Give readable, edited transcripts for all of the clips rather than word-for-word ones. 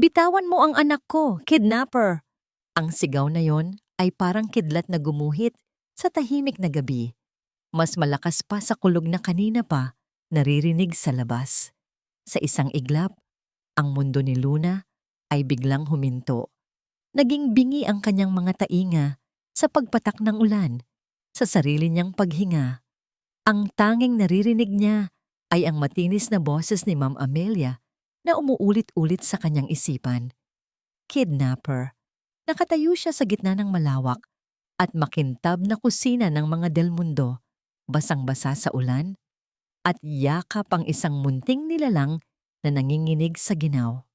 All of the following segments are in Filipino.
Bitawan mo ang anak ko, kidnapper! Ang sigaw na yon ay parang kidlat na gumuhit sa tahimik na gabi. Mas malakas pa sa kulog na kanina pa naririnig sa labas. Sa isang iglap, ang mundo ni Luna ay biglang huminto. Naging bingi ang kanyang mga tainga sa pagpatak ng ulan, sa sarili niyang paghinga. Ang tanging naririnig niya ay ang matinis na boses ni Ma'am Amelia na umuulit-ulit sa kanyang isipan. Kidnapper. Nakatayo siya sa gitna ng malawak at makintab na kusina ng mga Del Mundo, basang-basa sa ulan, at yakap ang isang munting nilalang na nanginginig sa ginaw.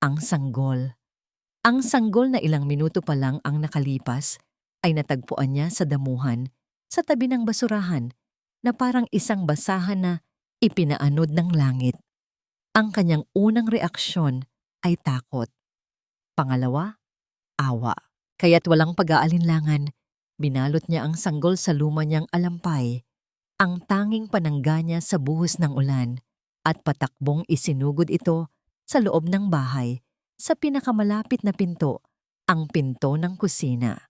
Ang sanggol. Ang sanggol na ilang minuto pa lang ang nakalipas ay natagpuan niya sa damuhan, sa tabi ng basurahan, na parang isang basahan na ipinaanod ng langit. Ang kanyang unang reaksyon ay takot. Pangalawa, awa. Kaya't walang pag-aalinlangan, binalot niya ang sanggol sa luma niyang alampay, ang tanging panangga niya sa buhos ng ulan, at patakbong isinugod ito sa loob ng bahay, sa pinakamalapit na pinto, ang pinto ng kusina.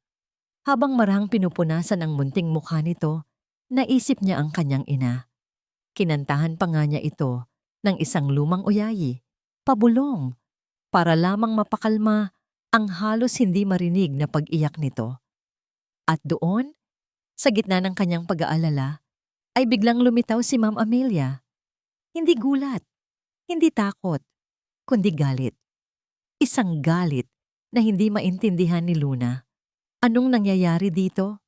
Habang marahang pinupunasan ang munting mukha nito, naisip niya ang kanyang ina. Kinantahan pa nga niya ito ng isang lumang uyayi, pabulong, para lamang mapakalma ang halos hindi marinig na pag-iyak nito. At doon, sa gitna ng kanyang pag-aalala, ay biglang lumitaw si Ma'am Amelia. Hindi gulat, hindi takot, kundi galit. Isang galit na hindi maintindihan ni Luna. Anong nangyayari dito?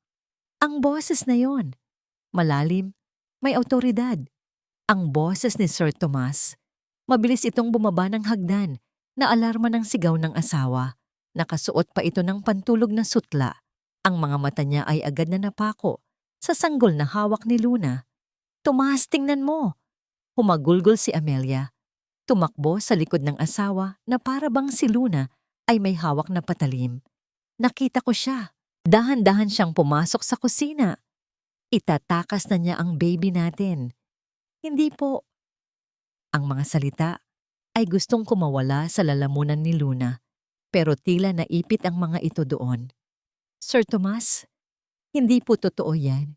Ang boses na yon, malalim, may awtoridad. Ang boses ni Sir Tomas. Mabilis itong bumaba ng hagdan, na alarma ng sigaw ng asawa. Nakasuot pa ito ng pantulog na sutla. Ang mga mata niya ay agad na napako sa sanggol na hawak ni Luna. Tomas, tingnan mo! Humagulgol si Amelia. Tumakbo sa likod ng asawa na para bang si Luna ay may hawak na patalim. Nakita ko siya. Dahan-dahan siyang pumasok sa kusina. Itatakas na niya ang baby natin. Hindi po. Ang mga salita ay gustong kumawala sa lalamunan ni Luna, pero tila naipit ang mga ito doon. Sir Tomas, hindi po totoo yan.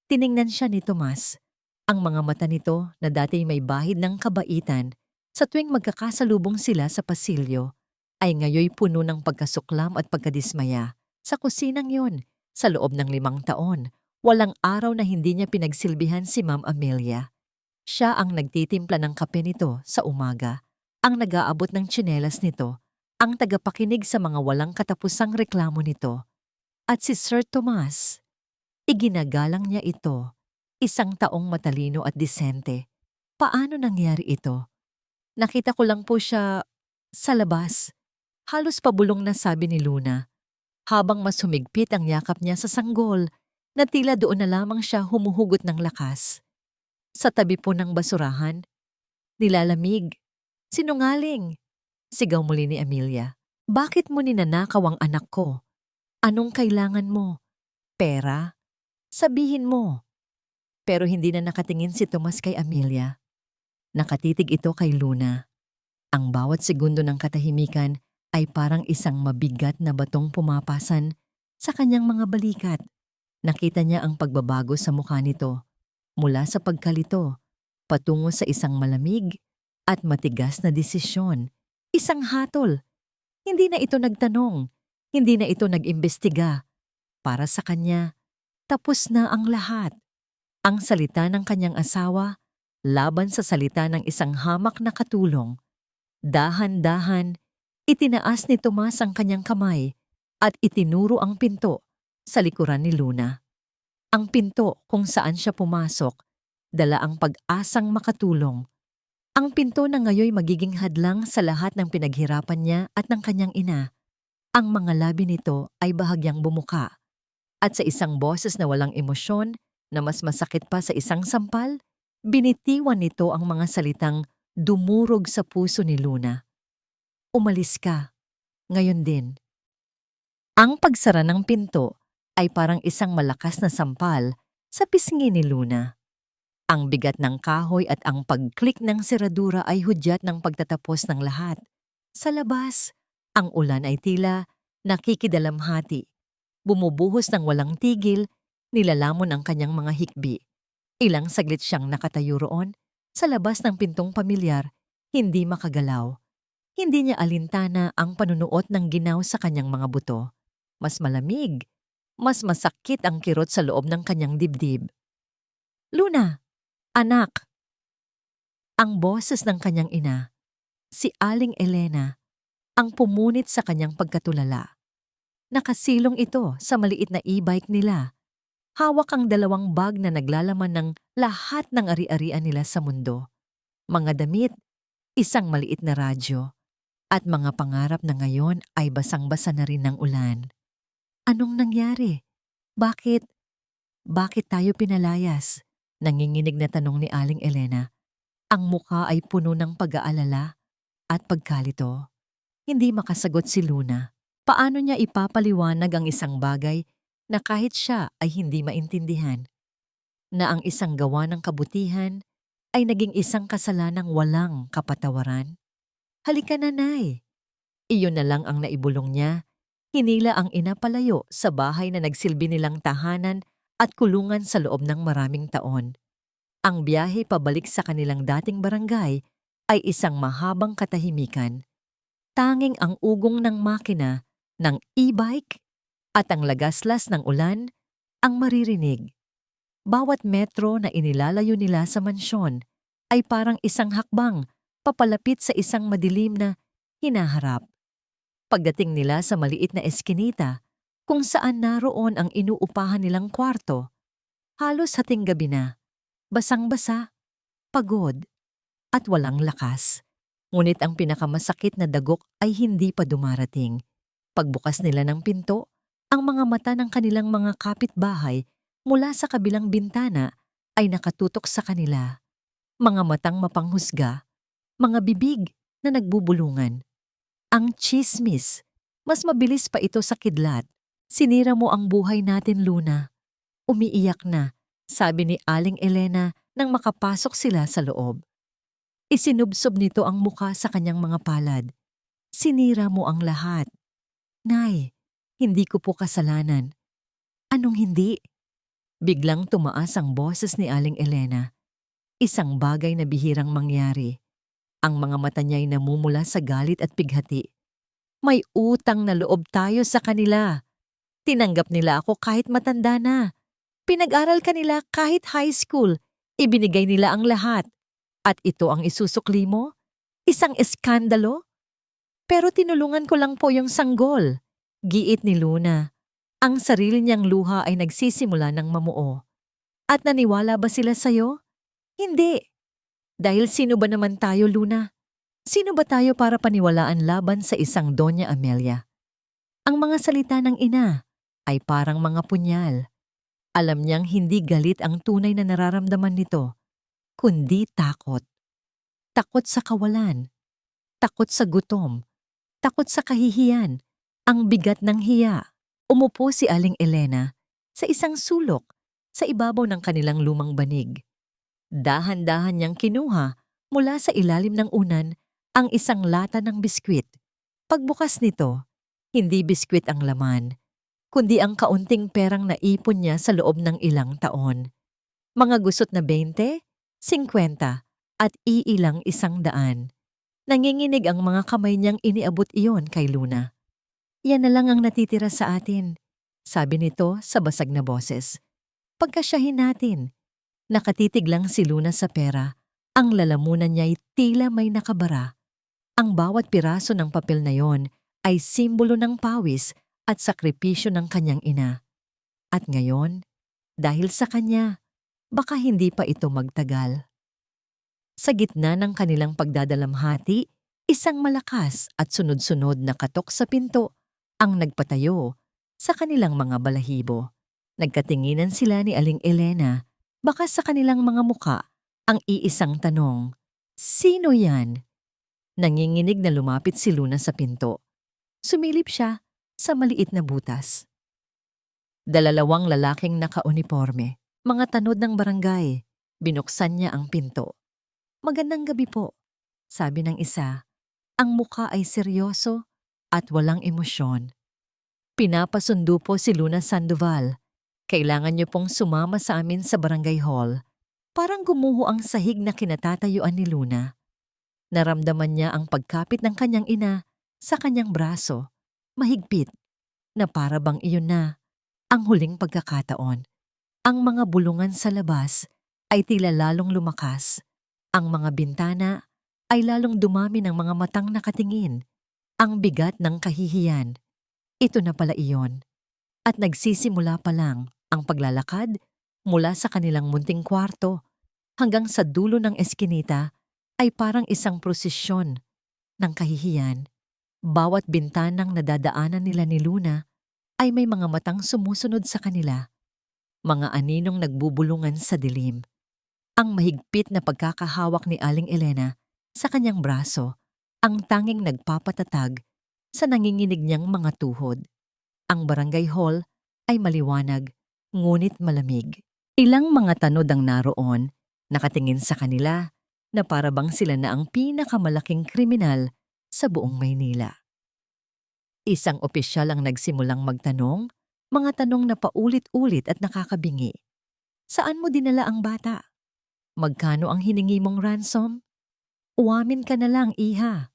Tiningnan siya ni Tomas. Ang mga mata nito na dati may bahid ng kabaitan sa tuwing magkakasalubong sila sa pasilyo ay ngayoy puno ng pagkasuklam at pagkadismaya. Sa kusinang yon, sa loob ng 5 taon, walang araw na hindi niya pinagsilbihan si Ma'am Amelia. Siya ang nagtitimpla ng kape nito sa umaga, ang nag-aabot ng tsinelas nito, ang tagapakinig sa mga walang katapusang reklamo nito. At si Sir Tomas, iginagalang niya ito, isang taong matalino at disente. Paano nangyari ito? Nakita ko lang po siya sa labas. Halos pabulong na sabi ni Luna, habang mas humigpit ang yakap niya sa sanggol, na tila doon na lamang siya humuhugot ng lakas. Sa tabi po ng basurahan, nilalamig. Sinungaling! Sigaw muli ni Amelia. Bakit mo ninanakaw ang anak ko? Anong kailangan mo? Pera? Sabihin mo. Pero hindi na nakatingin si Tomas kay Amelia. Nakatitig ito kay Luna. Ang bawat segundo ng katahimikan ay parang isang mabigat na batong pumapasan sa kanyang mga balikat. Nakita niya ang pagbabago sa mukha nito, mula sa pagkalito, patungo sa isang malamig at matigas na desisyon. Isang hatol. Hindi na ito nagtanong, hindi na ito nag-imbestiga. Para sa kanya, tapos na ang lahat. Ang salita ng kanyang asawa laban sa salita ng isang hamak na katulong. Dahan-dahan, itinaas ni Tomas ang kanyang kamay at itinuro ang pinto sa likuran ni Luna. Ang pinto kung saan siya pumasok, dala ang pag-asang makatulong. Ang pinto na ngayoy magiging hadlang sa lahat ng pinaghirapan niya at ng kanyang ina. Ang mga labi nito ay bahagyang bumuka. At sa isang boses na walang emosyon, na mas masakit pa sa isang sampal, binitiwan nito ang mga salitang dumurog sa puso ni Luna. Umalis ka. Ngayon din. Ang pagsara ng pinto ay parang isang malakas na sampal sa pisngi ni Luna. Ang bigat ng kahoy at ang pag-click ng seradura ay hudyat ng pagtatapos ng lahat. Sa labas, ang ulan ay tila nakikidalamhati. Bumubuhos ng walang tigil, nilalamon ang kanyang mga hikbi. Ilang saglit siyang nakatayo roon, sa labas ng pintong pamilyar, hindi makagalaw. Hindi niya alintana ang panunuot ng ginaw sa kanyang mga buto. Mas malamig, mas masakit ang kirot sa loob ng kanyang dibdib. "Luna, anak!" Ang boses ng kanyang ina, si Aling Elena, ang pumunit sa kanyang pagkatulala. Nakasilong ito sa maliit na e-bike nila. Hawak ang dalawang bag na naglalaman ng lahat ng ari-arian nila sa mundo. Mga damit, isang maliit na radyo, at mga pangarap na ngayon ay basang-basa na rin ng ulan. Anong nangyari? Bakit? Bakit tayo pinalayas? Nanginginig na tanong ni Aling Elena. Ang mukha ay puno ng pag-aalala at pagkalito. Hindi makasagot si Luna. Paano niya ipapaliwanag ang isang bagay na kahit siya ay hindi maintindihan? Na ang isang gawa ng kabutihan ay naging isang kasalanang walang kapatawaran? "Halika na, Nay." Iyon na lang ang naibulong niya. Hinila ang ina palayo sa bahay na nagsilbi nilang tahanan at kulungan sa loob ng maraming taon. Ang biyahe pabalik sa kanilang dating barangay ay isang mahabang katahimikan. Tanging ang ugong ng makina, ng e-bike, at ang lagaslas ng ulan ang maririnig. Bawat metro na inilalayo nila sa mansyon ay parang isang hakbang papalapit sa isang madilim na hinaharap. Pagdating nila sa maliit na eskinita, kung saan naroon ang inuupahan nilang kwarto, halos hating gabi na, basang-basa, pagod, at walang lakas. Ngunit ang pinakamasakit na dagok ay hindi pa dumarating. Pagbukas nila ng pinto, ang mga mata ng kanilang mga kapitbahay mula sa kabilang bintana ay nakatutok sa kanila. Mga matang mapanghusga, mga bibig na nagbubulungan. Ang tsismis, mas mabilis pa ito sa kidlat. "Sinira mo ang buhay natin, Luna." Umiiyak na, sabi ni Aling Elena nang makapasok sila sa loob. Isinubsob nito ang mukha sa kanyang mga palad. "Sinira mo ang lahat." "Nay, hindi ko po kasalanan." "Anong hindi?" Biglang tumaas ang boses ni Aling Elena. Isang bagay na bihirang mangyari. Ang mga mata niya'y namumula sa galit at pighati. "May utang na loob tayo sa kanila. Tinanggap nila ako kahit matanda na. Pinag-aral kanila kahit high school. Ibinigay nila ang lahat. At ito ang isusukli mo? Isang eskandalo? Pero tinulungan ko lang po yung sanggol." Giit ni Luna. Ang sarili niyang luha ay nagsisimula ng mamuo. "At naniwala ba sila sa'yo?" "Hindi." "Dahil sino ba naman tayo, Luna? Sino ba tayo para paniwalaan laban sa isang Doña Amelia?" Ang mga salita ng ina ay parang mga punyal. Alam niyang hindi galit ang tunay na nararamdaman nito, kundi takot. Takot sa kawalan, takot sa gutom, takot sa kahihiyan, ang bigat ng hiya. Umupo si Aling Elena sa isang sulok sa ibabaw ng kanilang lumang banig. Dahan-dahan niyang kinuha mula sa ilalim ng unan ang isang lata ng biskwit. Pagbukas nito, hindi biskwit ang laman, kundi ang kaunting perang naipon niya sa loob ng ilang taon. Mga gusot na 20, 50, at iilang 100. Nanginginig ang mga kamay niyang iniabot iyon kay Luna. "Yan na lang ang natitira sa atin," sabi nito sa basag na boses. "Pagkasyahin natin." Nakatitig lang si Luna sa pera. Ang lalamunan niya'y tila may nakabara. Ang bawat piraso ng papel na yon ay simbolo ng pawis at sakripisyo ng kanyang ina. At ngayon, dahil sa kanya, baka hindi pa ito magtagal. Sa gitna ng kanilang pagdadalamhati, isang malakas at sunod-sunod na katok sa pinto ang nagpatayo sa kanilang mga balahibo. Nagkatinginan sila ni Aling Elena, baka sa kanilang mga muka ang iisang tanong, "Sino yan?" Nanginginig na lumapit si Luna sa pinto. Sumilip siya sa maliit na butas. Dalalawang lalaking nakauniporme, mga tanod ng barangay, Binuksan niya ang pinto. "Magandang gabi po," sabi ng isa. Ang mukha ay seryoso at walang emosyon. "Pinapasundo po si Luna Sandoval. Kailangan niyo pong sumama sa amin sa barangay hall." Parang gumuho ang sahig na kinatatayuan ni Luna. Naramdaman niya ang pagkapit ng kanyang ina sa kanyang braso. Mahigpit na para bang iyon na ang huling pagkakataon. Ang mga bulungan sa labas ay tila lalong lumakas. Ang mga bintana ay lalong dumami ng mga matang nakatingin. Ang bigat ng kahihiyan. Ito na pala iyon. At nagsisimula pa lang ang paglalakad mula sa kanilang munting kwarto hanggang sa dulo ng eskinita ay parang isang prosesyon ng kahihiyan. Bawat bintanang nadadaanan nila ni Luna ay may mga matang sumusunod sa kanila. Mga aninong nagbubulungan sa dilim. Ang mahigpit na pagkakahawak ni Aling Elena sa kanyang braso ang tanging nagpapatatag sa nanginginig niyang mga tuhod. Ang barangay hall ay maliwanag, ngunit malamig. Ilang mga tanod ang naroon, nakatingin sa kanila na para bang sila na ang pinakamalaking kriminal sa buong Maynila. Isang opisyal ang nagsimulang magtanong, mga tanong na paulit-ulit at nakakabingi. "Saan mo dinala ang bata? Magkano ang hiningi mong ransom? Uwamin ka na lang, iha."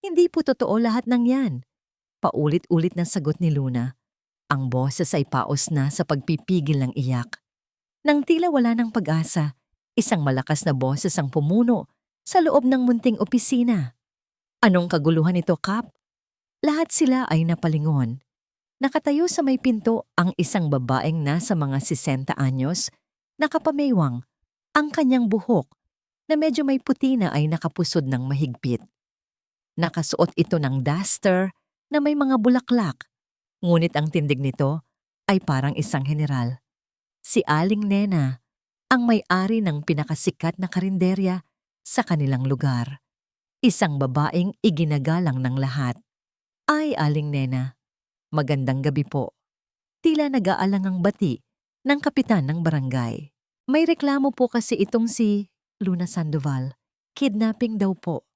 "Hindi po totoo lahat ng yan." Paulit-ulit na sagot ni Luna. Ang boses ay paos na sa pagpipigil ng iyak. Nang tila wala ng pag-asa, isang malakas na boses ang pumuno sa loob ng munting opisina. "Anong kaguluhan ito, Kap?" Lahat sila ay napalingon. Nakatayo sa may pinto ang isang babaeng nasa mga 60 anyos, nakapamewang. Ang kanyang buhok na medyo may puti na ay nakapusod ng mahigpit. Nakasuot ito ng duster na may mga bulaklak, ngunit ang tindig nito ay parang isang general. Si Aling Nena, ang may-ari ng pinakasikat na karinderya sa kanilang lugar. Isang babaeng iginagalang ng lahat. "Ay, Aling Nena, magandang gabi po." Tila nag-aalangang bati ng kapitan ng barangay. "May reklamo po kasi itong si Luna Sandoval. Kidnapping daw po."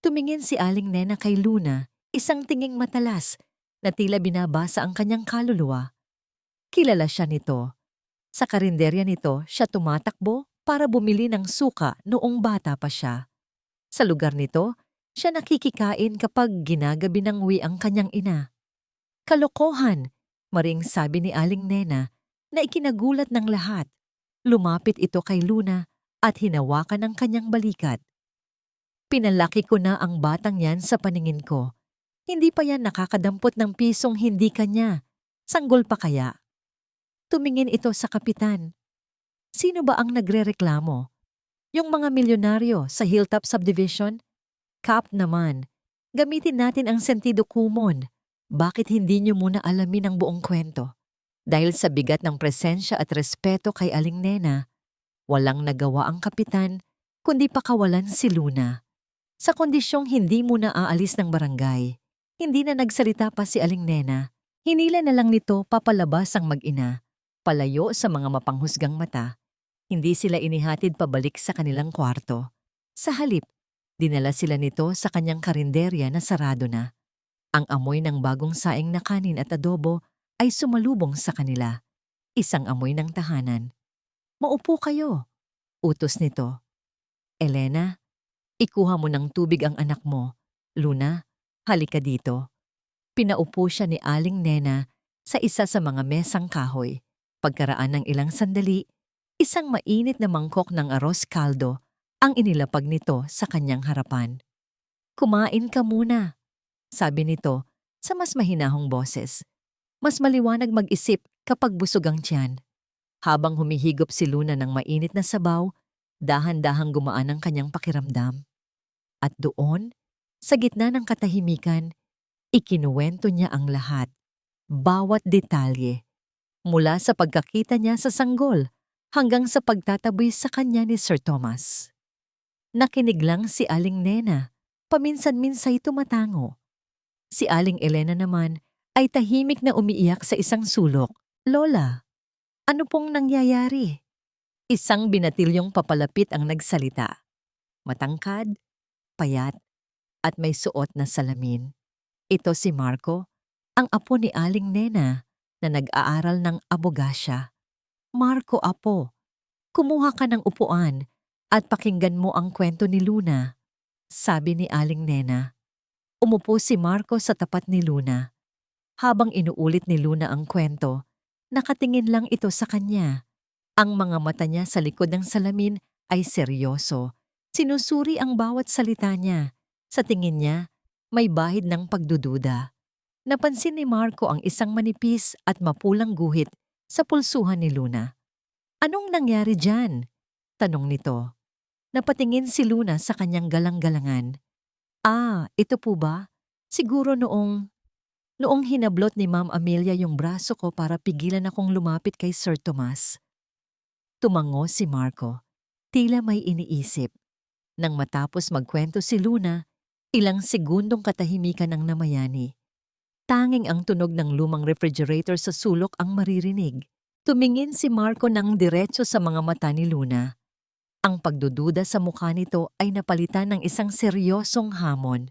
Tumingin si Aling Nena kay Luna, isang tinging matalas na tila binabasa ang kanyang kaluluwa. Kilala siya nito. Sa karinderya nito, siya tumatakbo para bumili ng suka noong bata pa siya. Sa lugar nito, siya nakikikain kapag ginagabi ng wi ang kanyang ina. "Kalokohan," maring sabi ni Aling Nena na ikinagulat ng lahat. Lumapit ito kay Luna at hinawakan ang kanyang balikat. "Pinalaki ko na ang batang yan sa paningin ko. Hindi pa yan nakakadampot ng pisong hindi kanya. Sanggol pa kaya?" Tumingin ito sa kapitan. Sino ba ang nagrereklamo? Yung mga milyonaryo sa Hilltop Subdivision? "Kap naman, gamitin natin ang sentido kumon. Bakit hindi niyo muna alamin ang buong kwento?" Dahil sa bigat ng presensya at respeto kay Aling Nena, walang nagawa ang kapitan kundi pakawalan si Luna. Sa kondisyong hindi muna aalis ng barangay, hindi na nagsalita pa si Aling Nena. Hinila na lang nito papalabas ang mag-ina, palayo sa mga mapanghusgang mata. Hindi sila inihatid pabalik sa kanilang kwarto. Sa halip, dinala sila nito sa kanyang karinderya na sarado na. Ang amoy ng bagong saing na kanin at adobo ay sumalubong sa kanila. Isang amoy ng tahanan. "Maupo kayo," utos nito. "Elena, ikuha mo ng tubig ang anak mo. Luna, halika dito." Pinaupo siya ni Aling Nena sa isa sa mga mesang kahoy. Pagkaraan ng ilang sandali, isang mainit na mangkok ng arroz caldo ang inilapag nito sa kanyang harapan. "Kumain ka muna," sabi nito sa mas mahinahong boses. Mas maliwanag mag-isip kapag busog ang tiyan. Habang humihigop si Luna ng mainit na sabaw, dahan-dahang gumaan ang kanyang pakiramdam. At doon, sa gitna ng katahimikan, ikinuwento niya ang lahat. Bawat detalye. Mula sa pagkakita niya sa sanggol hanggang sa pagtataboy sa kanya ni Sir Thomas. Nakinig lang si Aling Nena, paminsan-minsay tumatango. Si Aling Elena naman ay tahimik na umiiyak sa isang sulok. "Lola, ano pong nangyayari?" Isang binatilyong papalapit ang nagsalita. Matangkad, payat, at may suot na salamin. Ito si Marco, ang apo ni Aling Nena na nag-aaral ng abogasya. Marco, apo, kumuha ka ng upuan at pakinggan mo ang kwento ni Luna, sabi ni Aling Nena. Umupo si Marco sa tapat ni Luna. Habang inuulit ni Luna ang kwento, nakatingin lang ito sa kanya. Ang mga mata niya sa likod ng salamin ay seryoso. Sinusuri ang bawat salita niya. Sa tingin niya, may bahid ng pagdududa. Napansin ni Marco ang isang manipis at mapulang guhit sa pulsuhan ni Luna. Anong nangyari dyan? Tanong nito. Napatingin si Luna sa kanyang galang-galangan. Ito po ba? Siguro noong hinablot ni Ma'am Amelia yung braso ko para pigilan akong lumapit kay Sir Tomas. Tumango si Marco. Tila may iniisip. Nang matapos magkwento si Luna, ilang segundong katahimikan ang namayani. Tanging ang tunog ng lumang refrigerator sa sulok ang maririnig. Tumingin si Marco ng diretso sa mga mata ni Luna. Ang pagdududa sa mukha nito ay napalitan ng isang seryosong hamon.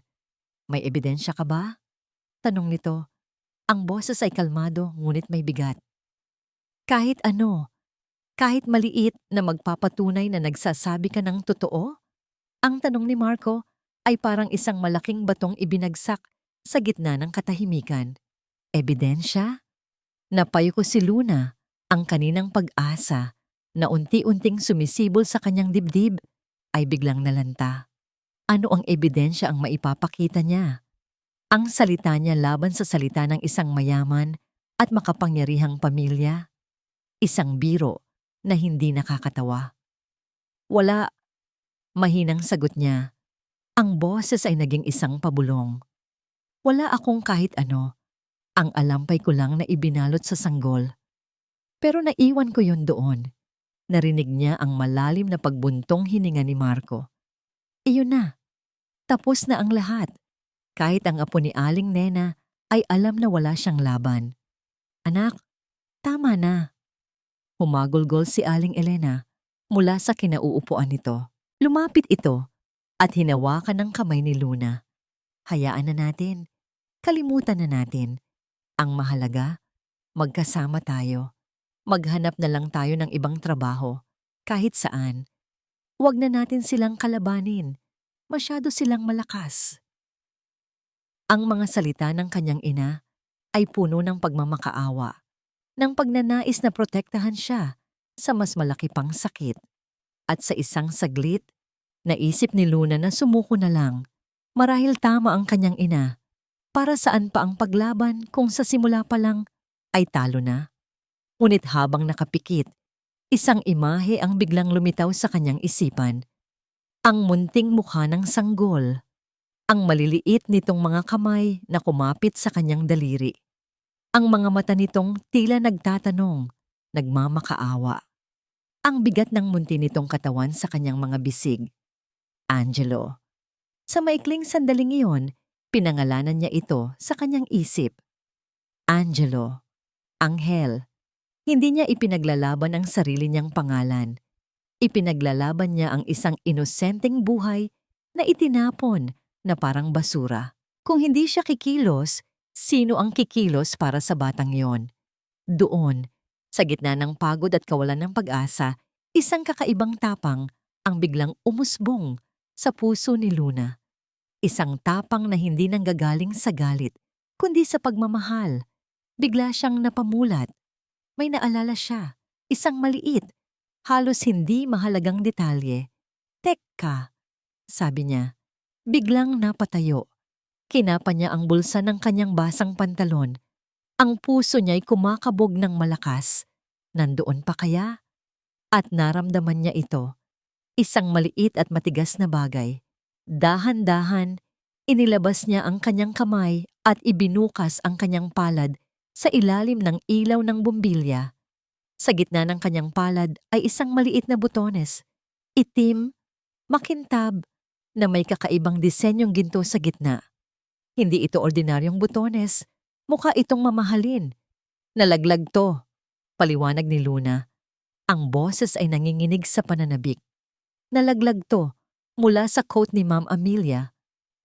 May ebidensya ka ba? Tanong nito. Ang boses ay kalmado ngunit may bigat. Kahit ano, kahit maliit na magpapatunay na nagsasabi ka ng totoo? Ang tanong ni Marco ay parang isang malaking batong ibinagsak sa gitna ng katahimikan. Ebidensya? Napayo ko si Luna, ang kaninang pag-asa na unti-unting sumisibol sa kanyang dibdib ay biglang nalanta. Ano ang ebidensya ang maipapakita niya? Ang salita niya laban sa salita ng isang mayaman at makapangyarihang pamilya? Isang biro na hindi nakakatawa. Wala. Mahinang sagot niya. Ang boses ay naging isang pabulong. Wala akong kahit ano. Ang alampay ko lang na ibinalot sa sanggol. Pero naiwan ko yon doon. Narinig niya ang malalim na pagbuntong hininga ni Marco. Iyon na. Tapos na ang lahat. Kahit ang apo ni Aling Nena ay alam na wala siyang laban. Anak, tama na. Humagulgol si Aling Elena mula sa kinauupuan nito. Lumapit ito at hinawakan ng kamay ni Luna. Hayaan na natin. Kalimutan na natin. Ang mahalaga, magkasama tayo. Maghanap na lang tayo ng ibang trabaho, kahit saan. Huwag na natin silang kalabanin. Masyado silang malakas. Ang mga salita ng kanyang ina ay puno ng pagmamakaawa, ng pagnanais na protektahan siya sa mas malaki pang sakit. At sa isang saglit, naisip ni Luna na sumuko na lang. Marahil tama ang kanyang ina. Para saan pa ang paglaban kung sa simula pa lang ay talo na? Ngunit habang nakapikit, isang imahe ang biglang lumitaw sa kanyang isipan. Ang munting mukha ng sanggol. Ang maliliit nitong mga kamay na kumapit sa kanyang daliri. Ang mga mata nitong tila nagtatanong, nagmamakaawa. Ang bigat ng munti nitong katawan sa kanyang mga bisig. Angelo. Sa maikling sandaling iyon, pinangalanan niya ito sa kanyang isip. Angelo. Anghel. Hindi niya ipinaglalaban ang sarili niyang pangalan. Ipinaglalaban niya ang isang inosenteng buhay na itinapon na parang basura. Kung hindi siya kikilos, sino ang kikilos para sa batang yon? Doon, sa gitna ng pagod at kawalan ng pag-asa, isang kakaibang tapang ang biglang umusbong sa puso ni Luna. Isang tapang na hindi nanggagaling sa galit, kundi sa pagmamahal. Bigla siyang napamulat. May naalala siya, isang maliit, halos hindi mahalagang detalye. Teka, sabi niya. Biglang napatayo. Kinapa niya ang bulsa ng kanyang basang pantalon. Ang puso niya'y kumakabog ng malakas. Nandoon pa kaya? At naramdaman niya ito. Isang maliit at matigas na bagay. Dahan-dahan, inilabas niya ang kanyang kamay at ibinukas ang kanyang palad sa ilalim ng ilaw ng bumbilya. Sa gitna ng kanyang palad ay isang maliit na butones. Itim, makintab, na may kakaibang disenyong ginto sa gitna. Hindi ito ordinaryong butones. Mukha itong mamahalin. Nalaglag to, paliwanag ni Luna. Ang boses ay nanginginig sa pananabik. Nalaglag to mula sa coat ni Ma'am Amelia.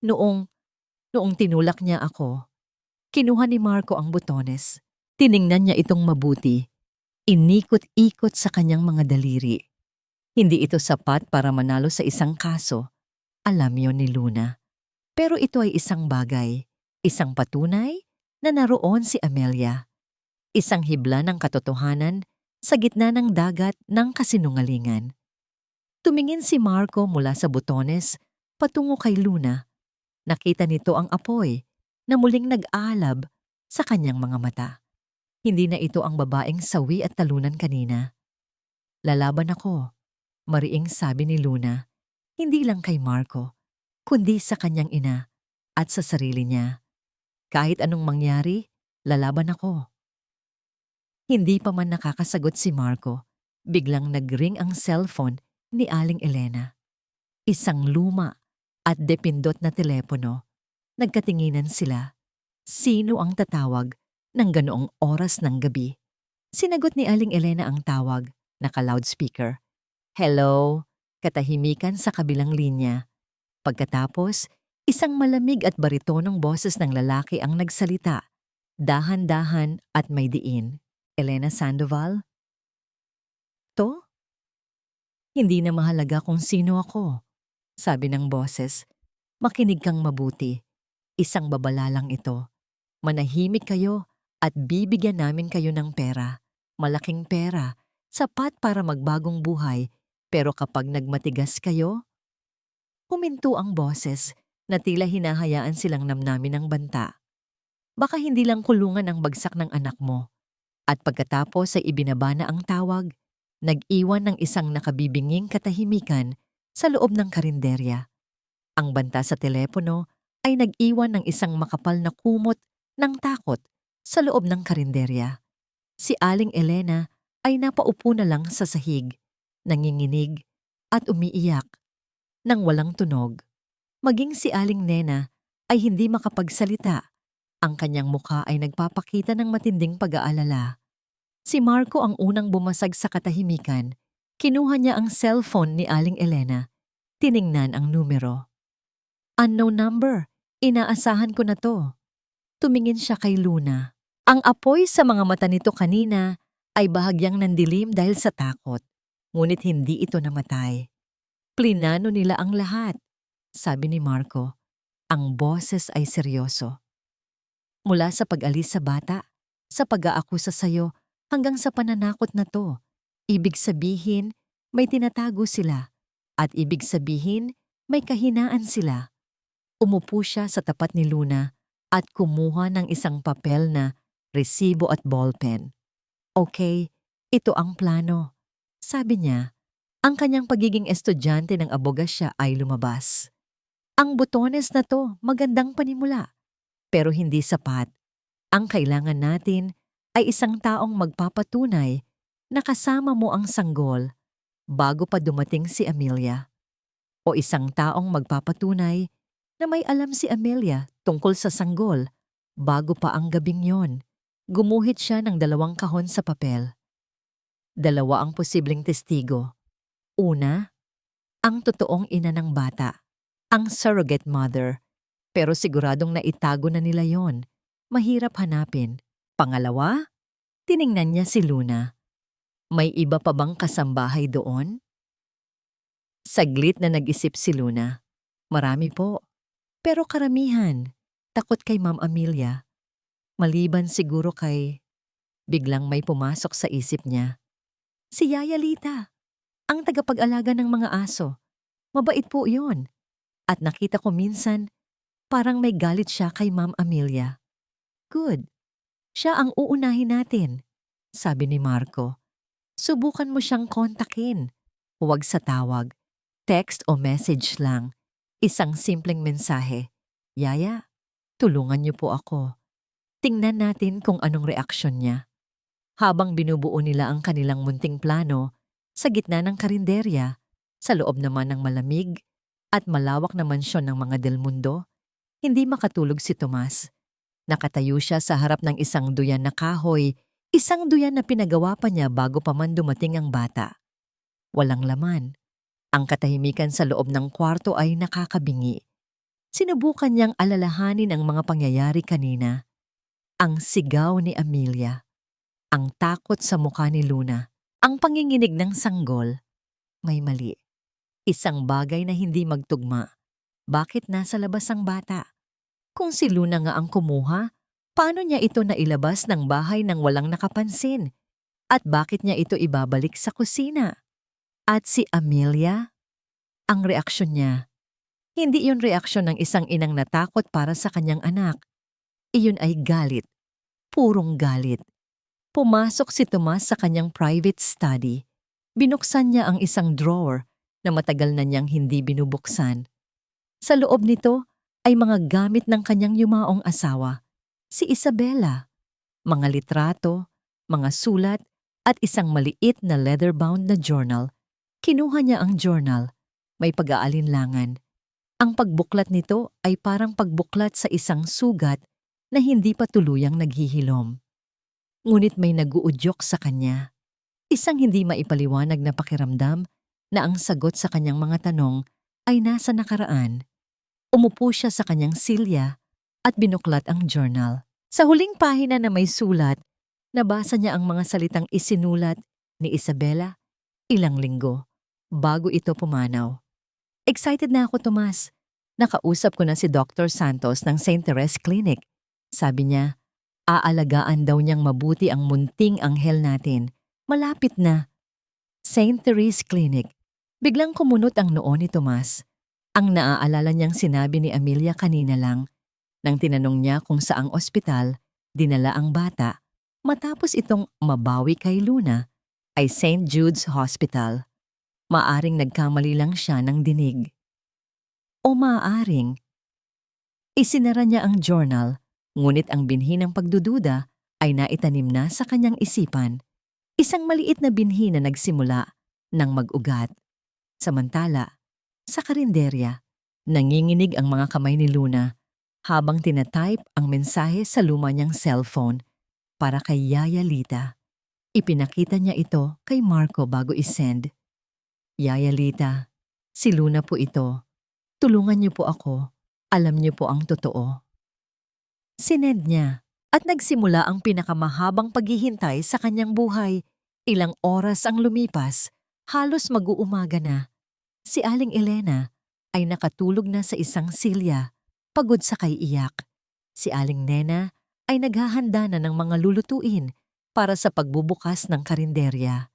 Noong tinulak niya ako, kinuha ni Marco ang butones. Tiningnan niya itong mabuti. Inikot-ikot sa kanyang mga daliri. Hindi ito sapat para manalo sa isang kaso. Alam yon ni Luna. Pero ito ay isang bagay, isang patunay na naroon si Amelia. Isang hibla ng katotohanan sa gitna ng dagat ng kasinungalingan. Tumingin si Marco mula sa butones patungo kay Luna. Nakita nito ang apoy na muling nag-aalab sa kanyang mga mata. Hindi na ito ang babaeng sawi at talunan kanina. Lalaban ako, mariing sabi ni Luna, hindi lang kay Marco, kundi sa kanyang ina at sa sarili niya. Kahit anong mangyari, lalaban ako. Hindi pa man nakakasagot si Marco, biglang nag-ring ang cellphone ni Aling Elena. Isang luma at depindot na telepono. Nagkatinginan sila. Sino ang tatawag ng ganoong oras ng gabi? Sinagot ni Aling Elena ang tawag, naka-loudspeaker. Hello, katahimikan sa kabilang linya. Pagkatapos, isang malamig at baritonong boses ng lalaki ang nagsalita. Dahan-dahan at may diin. Elena Sandoval? To? Hindi na mahalaga kung sino ako, sabi ng boses. Makinig kang mabuti. Isang babala lang ito. Manahimik kayo at bibigyan namin kayo ng pera. Malaking pera, sapat para magbagong buhay. Pero kapag nagmatigas kayo, huminto ang boses na tila hinahayaan silang namnamin ng banta. Baka hindi lang kulungan ang bagsak ng anak mo. At pagkatapos ay ibinaba na ang tawag, nag-iwan ng isang nakabibinging katahimikan sa loob ng karinderya. Ang banta sa telepono ay nag-iwan ng isang makapal na kumot ng takot sa loob ng karinderya. Si Aling Elena ay napaupo na lang sa sahig, nanginginig at umiiyak nang walang tunog. Maging si Aling Nena ay hindi makapagsalita. Ang kanyang mukha ay nagpapakita ng matinding pag-aalala. Si Marco ang unang bumasag sa katahimikan. Kinuha niya ang cellphone ni Aling Elena. Tiningnan ang numero. Unknown number. Inaasahan ko na to. Tumingin siya kay Luna. Ang apoy sa mga mata nito kanina ay bahagyang nandilim dahil sa takot. Ngunit hindi ito namatay. Plinano nila ang lahat, sabi ni Marco. Ang boses ay seryoso. Mula sa pag-alis sa bata, sa pag-aakusa sa'yo, hanggang sa pananakot na to, ibig sabihin may tinatago sila at ibig sabihin may kahinaan sila. Umupo siya sa tapat ni Luna at kumuha ng isang papel na resibo at ballpen. Okay, ito ang plano. Sabi niya, ang kanyang pagiging estudyante ng abogasya ay lumabas. Ang butones na to magandang panimula, pero hindi sapat. Ang kailangan natin ay isang taong magpapatunay na kasama mo ang sanggol bago pa dumating si Amelia. O isang taong magpapatunay na may alam si Amelia tungkol sa sanggol bago pa ang gabing yon. Gumuhit siya ng 2 kahon sa papel. 2 ang posibleng testigo. Una, ang totoong ina ng bata, ang surrogate mother. Pero siguradong naitago na nila yon. Mahirap hanapin. Pangalawa, tiningnan niya si Luna. May iba pa bang kasambahay doon? Saglit na nag-isip si Luna. Marami po. Pero karamihan, takot kay Ma'am Amelia. Maliban siguro kay... Biglang may pumasok sa isip niya. Si Yaya Lita, ang tagapag-alaga ng mga aso. Mabait po yon. At nakita ko minsan, parang may galit siya kay Ma'am Amelia. Good. Siya ang uunahin natin, sabi ni Marco. Subukan mo siyang kontakin. Huwag sa tawag. Text o message lang. Isang simpleng mensahe. Yaya, tulungan niyo po ako. Tingnan natin kung anong reaksyon niya. Habang binubuo nila ang kanilang munting plano, sa gitna ng karinderya, sa loob naman ng malamig at malawak na mansyon ng mga Del Mundo, hindi makatulog si Tomas. Nakatayo siya sa harap ng isang duyan na kahoy, Isang duyan na pinagawa pa niya bago pa man dumating ang bata. Walang laman. Ang katahimikan sa loob ng kwarto ay nakakabingi. Sinubukan niyang alalahanin ang mga pangyayari kanina. Ang sigaw ni Amelia, ang takot sa mukha ni Luna, ang panginginig ng sanggol. May mali. Isang bagay na hindi magtugma. Bakit nasa labas ang bata? Kung si Luna nga ang kumuha, paano niya ito nailabas ng bahay nang walang nakapansin? At bakit niya ito ibabalik sa kusina? At si Amelia? Ang reaksyon niya, hindi iyon reaksyon ng isang inang natakot para sa kanyang anak. Iyon ay galit. Purong galit. Pumasok si Tomas sa kanyang private study. Binuksan niya ang isang drawer na matagal na niyang hindi binubuksan. Sa loob nito ay mga gamit ng kanyang yumaong asawa, si Isabela. Mga litrato, mga sulat, at isang maliit na leather-bound na journal. Kinuha niya ang journal. May pag-aalinlangan. Ang pagbuklat nito ay parang pagbuklat sa isang sugat na hindi pa tuluyang naghihilom. Ngunit may naguudyok sa kanya. Isang hindi maipaliwanag na pakiramdam na ang sagot sa kanyang mga tanong ay nasa nakaraan. Umupo siya sa kanyang silya at binuklat ang journal. Sa huling pahina na may sulat, nabasa niya ang mga salitang isinulat ni Isabela ilang linggo bago ito pumanaw. Excited na ako, Tomas. Nakausap ko na si Dr. Santos ng St. Therese Clinic. Sabi niya, aalagaan daw niyang mabuti ang munting anghel natin. Malapit na. St. Therese Clinic. Biglang kumunot ang noo ni Tomas. Ang naaalala niyang sinabi ni Amelia kanina lang. Nang tinanong niya kung saang ospital dinala ang bata, matapos itong mabawi kay Luna, ay St. Jude's Hospital. Maaring nagkamali lang siya ng dinig. O maaring, isinara niya ang journal, ngunit ang binhi ng pagdududa ay naitanim na sa kanyang isipan. Isang maliit na binhi na nagsimula ng mag-ugat. Samantala, sa karinderya, nanginginig ang mga kamay ni Luna habang tinatype ang mensahe sa luma niyang cellphone para kay Yaya Lita. Ipinakita niya ito kay Marco bago isend. Yaya Lita, si Luna po ito. Tulungan niyo po ako. Alam niyo po ang totoo. Sinend niya at nagsimula ang pinakamahabang paghihintay sa kanyang buhay. Ilang oras ang lumipas, halos mag-uumaga na. Si Aling Elena ay nakatulog na sa isang silya, pagod sa kaiiyak. Si Aling Nena ay naghahanda na ng mga lulutuin para sa pagbubukas ng karinderya.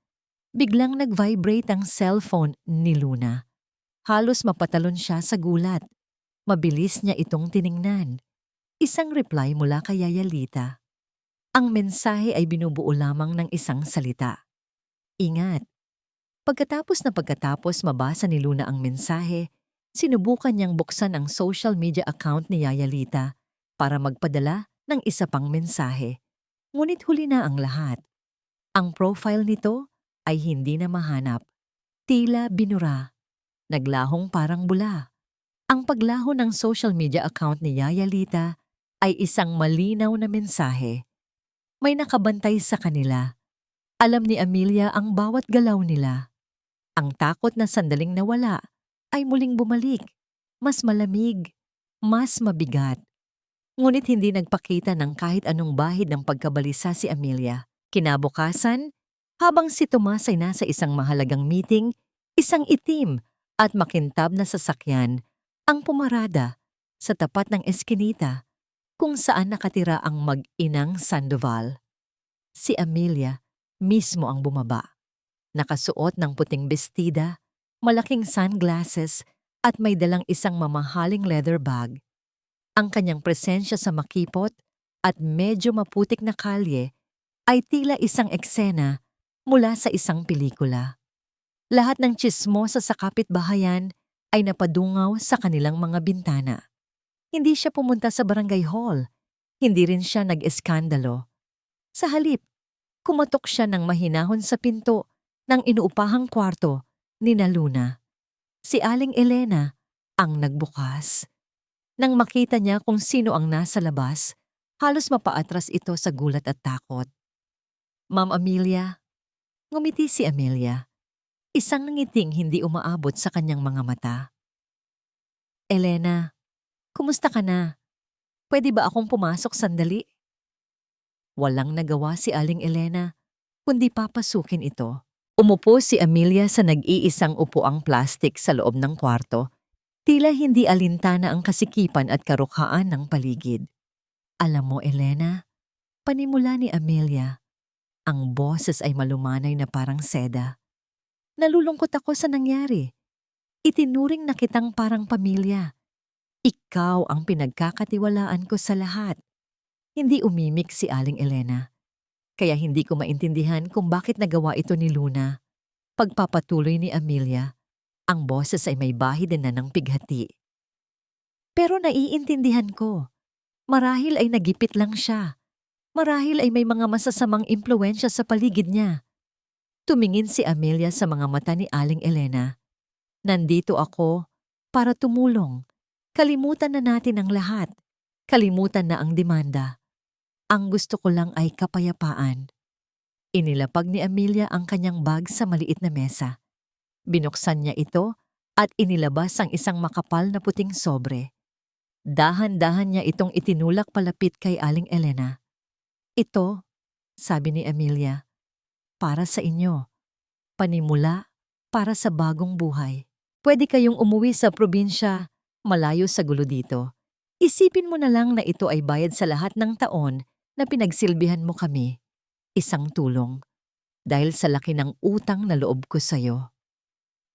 Biglang nag-vibrate ang cellphone ni Luna. Halos mapatalon siya sa gulat. Mabilis niya itong tiningnan. Isang reply mula kay Yaya Lita. Ang mensahe ay binubuo lamang ng isang salita. Ingat. Pagkatapos mabasa ni Luna ang mensahe, sinubukan niyang buksan ang social media account ni Yaya Lita para magpadala ng isa pang mensahe. Ngunit huli na ang lahat. Ang profile nito ay hindi na mahanap. Tila binura. Naglahong parang bula. Ang paglaho ng social media account ni Yaya Lita ay isang malinaw na mensahe. May nakabantay sa kanila. Alam ni Amelia ang bawat galaw nila. Ang takot na sandaling nawala ay muling bumalik. Mas malamig, mas mabigat. Ngunit hindi nagpakita ng kahit anong bahid ng pagkabalisa si Amelia. Kinabukasan, habang si Tomas ay nasa isang mahalagang meeting, isang itim at makintab na sasakyan ang pumarada sa tapat ng eskinita kung saan nakatira ang mag-inang Sandoval. Si Amelia mismo ang bumaba. Nakasuot ng puting bestida, malaking sunglasses at may dalang isang mamahaling leather bag. Ang kanyang presensya sa makipot at medyo maputik na kalye ay tila isang eksena mula sa isang pelikula. Lahat ng tsismosa sa kapitbahayan ay napadungaw sa kanilang mga bintana. Hindi siya pumunta sa barangay hall. Hindi rin siya nag-eskandalo. Sa halip, kumatok siya ng mahinahon sa pinto ng inuupahang kwarto ni Luna. Si Aling Elena ang nagbukas. Nang makita niya kung sino ang nasa labas, halos mapaatras ito sa gulat at takot. Ma'am Amelia, ngumiti si Amelia. Isang ngiting hindi umaabot sa kanyang mga mata. Elena, kumusta ka na? Pwede ba akong pumasok sandali? Walang nagawa si Aling Elena, kundi papasukin ito. Umupo si Amelia sa nag-iisang upuang plastik sa loob ng kwarto. Tila hindi alintana ang kasikipan at karukhaan ng paligid. Alam mo, Elena, panimula ni Amelia, ang boses ay malumanay na parang seda. Nalulungkot ako sa nangyari. Itinuring na kitang parang pamilya. Ikaw ang pinagkakatiwalaan ko sa lahat. Hindi umimik si Aling Elena. Kaya hindi ko maintindihan kung bakit nagawa ito ni Luna. Pagpapatuloy ni Amelia, ang boses ay may bahid na ng pighati. Pero naiintindihan ko. Marahil ay nagipit lang siya. Marahil ay may mga masasamang impluensya sa paligid niya. Tumingin si Amelia sa mga mata ni Aling Elena. Nandito ako para tumulong. Kalimutan na natin ang lahat. Kalimutan na ang demanda. Ang gusto ko lang ay kapayapaan. Inilapag ni Amelia ang kanyang bag sa maliit na mesa. Binuksan niya ito at inilabas ang isang makapal na puting sobre. Dahan-dahan niya itong itinulak palapit kay Aling Elena. Ito, sabi ni Amelia, para sa inyo. Panimula para sa bagong buhay. Pwede kayong umuwi sa probinsya, malayo sa gulo dito. Isipin mo na lang na ito ay bayad sa lahat ng taon na pinagsilbihan mo kami. Isang tulong. Dahil sa laki ng utang na loob ko sa'yo.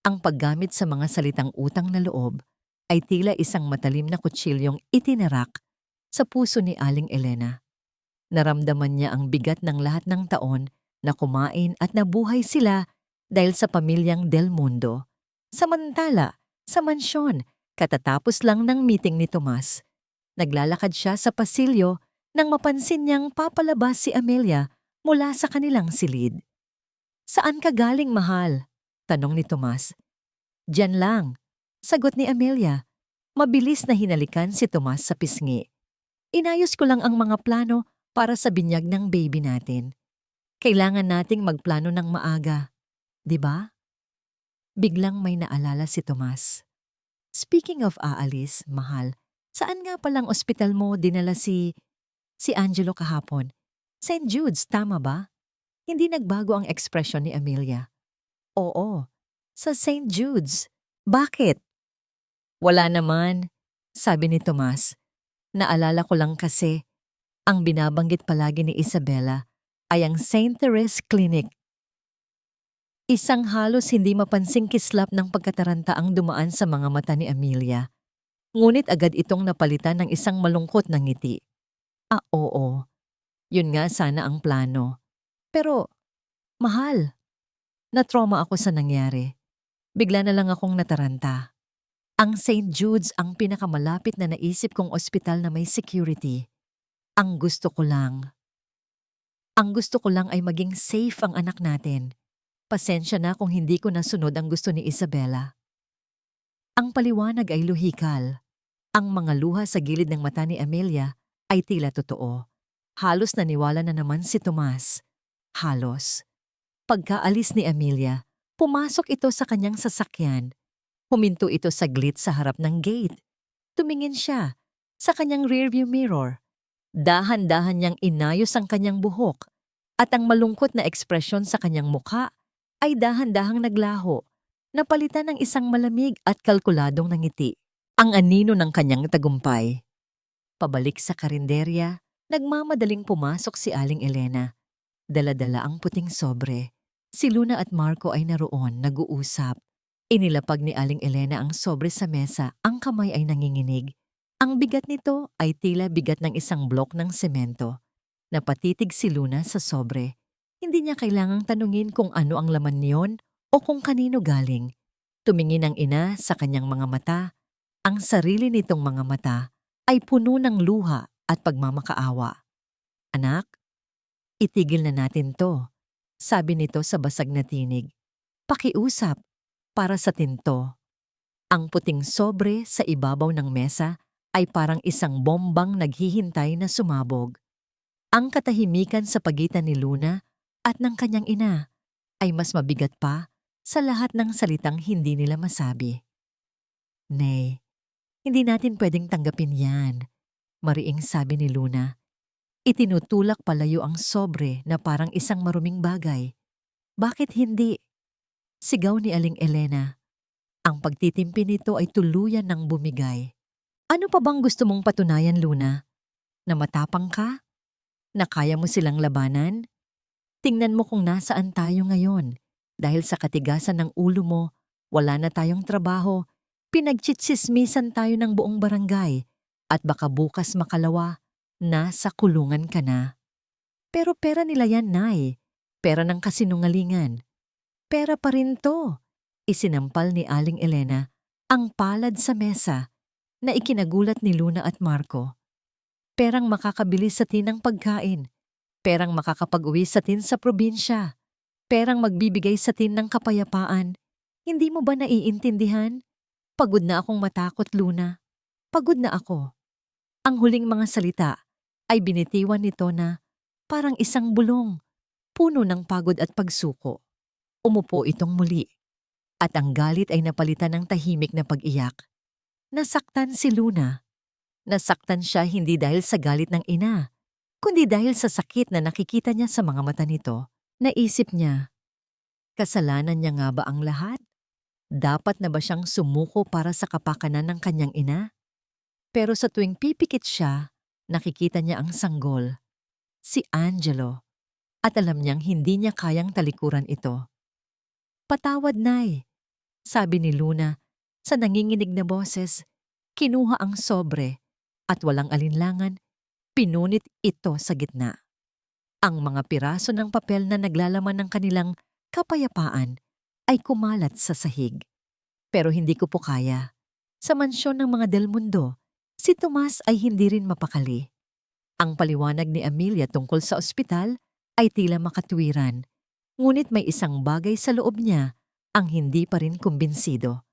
Ang paggamit sa mga salitang utang na loob ay tila isang matalim na kutsilyong itinarak sa puso ni Aling Elena. Naramdaman niya ang bigat ng lahat ng taon na kumain at nabuhay sila dahil sa pamilyang Del Mundo. Samantala, sa mansyon, katatapos lang ng meeting ni Tomas. Naglalakad siya sa pasilyo nang mapansin niyang papalabas si Amelia mula sa kanilang silid. Saan ka galing, mahal? Tanong ni Tomas. Diyan lang, sagot ni Amelia. Mabilis na hinalikan si Tomas sa pisngi. Inayos ko lang ang mga plano para sa binyag ng baby natin. Kailangan nating magplano ng maaga, di ba? Biglang may naalala si Tomas. Speaking of aalis, mahal, saan nga palang ospital mo dinala si Angelo kahapon? St. Jude's, tama ba? Hindi nagbago ang ekspresyon ni Amelia. Oo, sa St. Jude's. Bakit? Wala naman, sabi ni Tomas. Naalala ko lang kasi, ang binabanggit palagi ni Isabella ay ang St. Therese Clinic. Isang halos hindi mapansing kislap ng pagkataranta ang dumaan sa mga mata ni Amelia. Ngunit agad itong napalitan ng isang malungkot na ngiti. Oo. Yun nga sana ang plano. Pero, mahal, na-trauma ako sa nangyari. Bigla na lang akong nataranta. Ang St. Jude's ang pinakamalapit na naisip kong ospital na may security. Ang gusto ko lang ay maging safe ang anak natin. Pasensya na kung hindi ko nasunod ang gusto ni Isabella. Ang paliwanag ay lohikal. Ang mga luha sa gilid ng mata ni Amelia ay tila totoo. Halos naniwala na naman si Tomas. Halos. Pagkaalis ni Amelia, pumasok ito sa kanyang sasakyan. Huminto ito saglit sa harap ng gate. Tumingin siya sa kanyang rearview mirror. Dahan-dahan niyang inayos ang kanyang buhok at ang malungkot na ekspresyon sa kanyang mukha ay dahan-dahang naglaho, napalitan ng isang malamig at kalkuladong ngiti. Ang anino ng kanyang tagumpay. Pabalik sa karinderya, nagmamadaling pumasok si Aling Elena. Dala-dala ang puting sobre. Si Luna at Marco ay naroon, nag-uusap. Inilapag ni Aling Elena ang sobre sa mesa, ang kamay ay nanginginig. Ang bigat nito ay tila bigat ng isang blok ng semento. Napatitig si Luna sa sobre. Hindi niya kailangang tanungin kung ano ang laman niyon o kung kanino galing. Tumingin ang ina sa kanyang mga mata. Ang sarili nitong mga mata ay puno ng luha at pagmamakaawa. Anak, itigil na natin to, sabi nito sa basag na tinig. Pakiusap, para sa tinto. Ang puting sobre sa ibabaw ng mesa ay parang isang bombang naghihintay na sumabog. Ang katahimikan sa pagitan ni Luna at ng kanyang ina ay mas mabigat pa sa lahat ng salitang hindi nila masabi. Nay, hindi natin pwedeng tanggapin yan, mariing sabi ni Luna. Itinutulak palayo ang sobre na parang isang maruming bagay. Bakit hindi? Sigaw ni Aling Elena. Ang pagtitimpi nito ay tuluyan ng bumigay. Ano pa bang gusto mong patunayan, Luna? Na matapang ka? Na kaya mo silang labanan? Tingnan mo kung nasaan tayo ngayon. Dahil sa katigasan ng ulo mo, wala na tayong trabaho, pinagtsitsismisan tayo ng buong barangay, at baka bukas makalawa, nasa kulungan ka na. Pero pera nila yan, Nay. Pera ng kasinungalingan. Pera pa rin to. Isinampal ni Aling Elena ang palad sa mesa na ikinagulat ni Luna at Marco. Perang makakabili sa tin ng pagkain. Perang makakapag-uwi sa tin sa probinsya. Perang magbibigay sa tin ng kapayapaan. Hindi mo ba naiintindihan? Pagod na akong matakot, Luna. Pagod na ako. Ang huling mga salita ay binitiwan nito na parang isang bulong, puno ng pagod at pagsuko. Umupo itong muli. At ang galit ay napalitan ng tahimik na pag-iyak. Nasaktan si Luna. Nasaktan siya hindi dahil sa galit ng ina, kundi dahil sa sakit na nakikita niya sa mga mata nito. Naisip niya, kasalanan niya nga ba ang lahat? Dapat na ba siyang sumuko para sa kapakanan ng kanyang ina? Pero sa tuwing pipikit siya, nakikita niya ang sanggol, si Angelo, at alam niyang hindi niya kayang talikuran ito. Patawad, Nay, sabi ni Luna sa nanginginig na boses. Kinuha ang sobre at walang alinlangan, pinunit ito sa gitna. Ang mga piraso ng papel na naglalaman ng kanilang kapayapaan ay kumalat sa sahig. Pero hindi ko po kaya. Sa mansyon ng mga Del Mundo, si Tomas ay hindi rin mapakali. Ang paliwanag ni Amelia tungkol sa ospital ay tila makatwiran, ngunit may isang bagay sa loob niya ang hindi pa rin kumbinsido.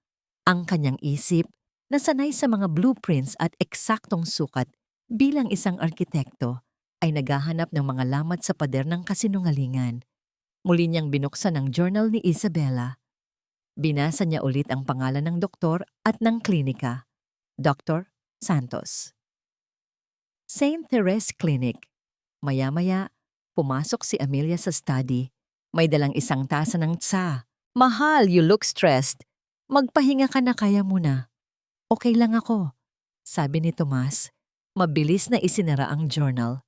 Ang kanyang isip na sanay sa mga blueprints at eksaktong sukat bilang isang arkitekto ay naghahanap ng mga lamat sa pader ng kasinungalingan. Muli niyang binuksan ang journal ni Isabella. Binasa niya ulit ang pangalan ng doktor at ng klinika. Dr. Santos. St. Therese Clinic. Maya-maya, pumasok si Amelia sa study. May dalang isang tasa ng tsa. Mahal, you look stressed. Magpahinga ka na kaya muna. Okay lang ako, sabi ni Tomas. Mabilis na isinara ang journal.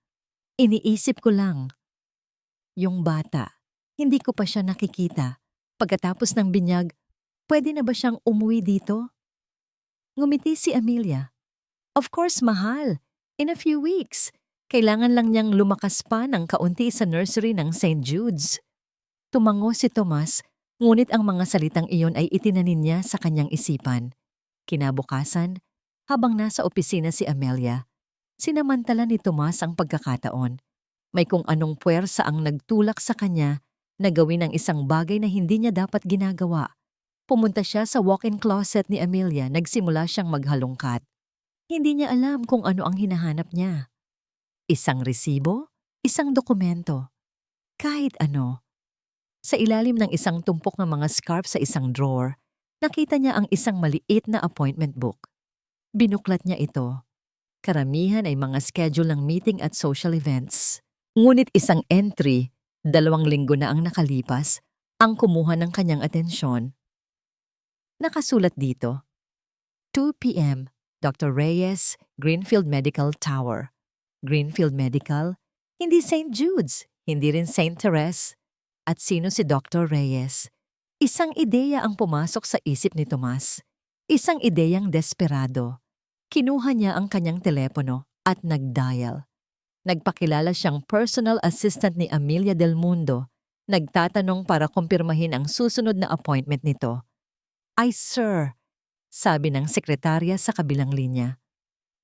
Iniisip ko lang. Yung bata, hindi ko pa siya nakikita. Pagkatapos ng binyag, pwede na ba siyang umuwi dito? Ngumiti si Amelia. Of course, mahal. In a few weeks. Kailangan lang niyang lumakas pa ng kaunti sa nursery ng St. Jude's. Tumango si Tomas, ngunit ang mga salitang iyon ay itinanin niya sa kanyang isipan. Kinabukasan, habang nasa opisina si Amelia, sinamantala ni Tomas ang pagkakataon. May kung anong puwersa ang nagtulak sa kanya na gawin ang isang bagay na hindi niya dapat ginagawa. Pumunta siya sa walk-in closet ni Amelia, nagsimula siyang maghalongkat. Hindi niya alam kung ano ang hinahanap niya. Isang resibo? Isang dokumento? Kahit ano. Sa ilalim ng isang tumpok ng mga scarf sa isang drawer, nakita niya ang isang maliit na appointment book. Binuklat niya ito. Karamihan ay mga schedule ng meeting at social events. Ngunit isang entry, 2 linggo na ang nakalipas, ang kumuha ng kanyang atensyon. Nakasulat dito, 2 p.m., Dr. Reyes, Greenfield Medical Tower. Greenfield Medical? Hindi St. Jude's, hindi rin St. Therese. At sino si Dr. Reyes? Isang ideya ang pumasok sa isip ni Tomas. Isang ideyang desperado. Kinuha niya ang kanyang telepono at nag-dial. Nagpakilala siyang personal assistant ni Amelia Del Mundo. Nagtatanong para kumpirmahin ang susunod na appointment nito. Ay sir, sabi ng sekretarya sa kabilang linya.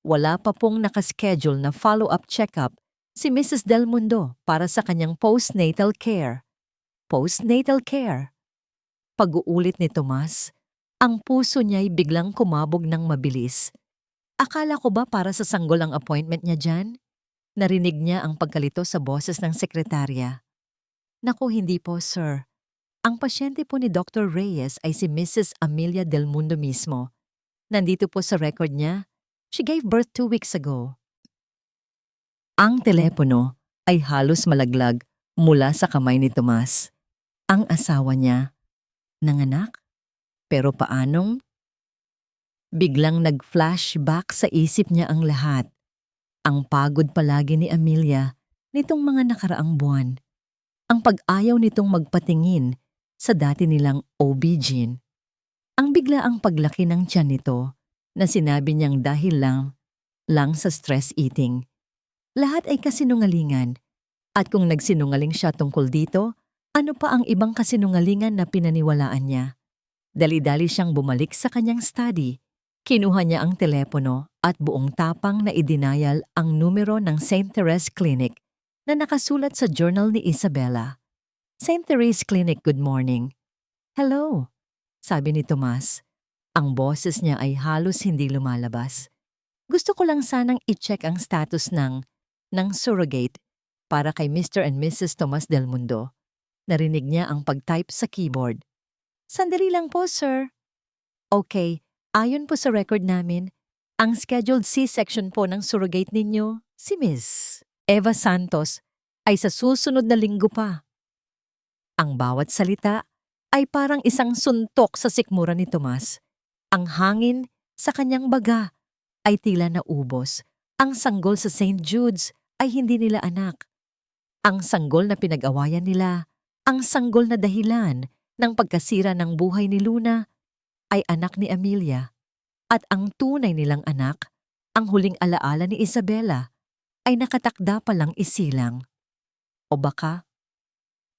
Wala pa pong nakaschedule na follow-up check-up si Mrs. Del Mundo para sa kanyang postnatal care. Postnatal care? Pag-uulit ni Tomas, ang puso niya'y biglang kumabog ng mabilis. Akala ko ba para sa sanggol ang appointment niya dyan? Narinig niya ang pagkalito sa boses ng sekretarya. Naku, hindi po, sir. Ang pasyente po ni Dr. Reyes ay si Mrs. Amelia Del Mundo mismo. Nandito po sa record niya. She gave birth 2 weeks ago. Ang telepono ay halos malaglag mula sa kamay ni Tomas. Ang asawa niya, nanganak? Pero paanong? Biglang nag-flashback sa isip niya ang lahat. Ang pagod palagi ni Amelia nitong mga nakaraang buwan. Ang pag-ayaw nitong magpatingin sa dati nilang OB-GYN. Ang biglaang paglaki ng tiyan nito na sinabi niyang dahil lang sa stress eating. Lahat ay kasinungalingan. At kung nagsinungaling siya tungkol dito, ano pa ang ibang kasinungalingan na pinaniwalaan niya? Dali-dali siyang bumalik sa kanyang study. Kinuha niya ang telepono at buong tapang na idinayal ang numero ng St. Therese Clinic na nakasulat sa journal ni Isabella. St. Therese Clinic, good morning. Hello, sabi ni Tomas. Ang boses niya ay halos hindi lumalabas. Gusto ko lang sanang i-check ang status ng surrogate para kay Mr. and Mrs. Tomas Del Mundo. Narinig niya ang pag-type sa keyboard. Sandali lang po, sir. Okay, ayon po sa record namin, ang scheduled C-section po ng surrogate ninyo, si Miss Eva Santos, ay sa susunod na linggo pa. Ang bawat salita ay parang isang suntok sa sikmura ni Tomas. Ang hangin sa kanyang baga ay tila naubos. Ang sanggol sa St. Jude's ay hindi nila anak. Ang sanggol na pinag-awayan nila, ang sanggol na dahilan ng pagkasira ng buhay ni Luna, ay anak ni Amelia. At ang tunay nilang anak, ang huling alaala ni Isabella, ay nakatakda palang isilang. O baka,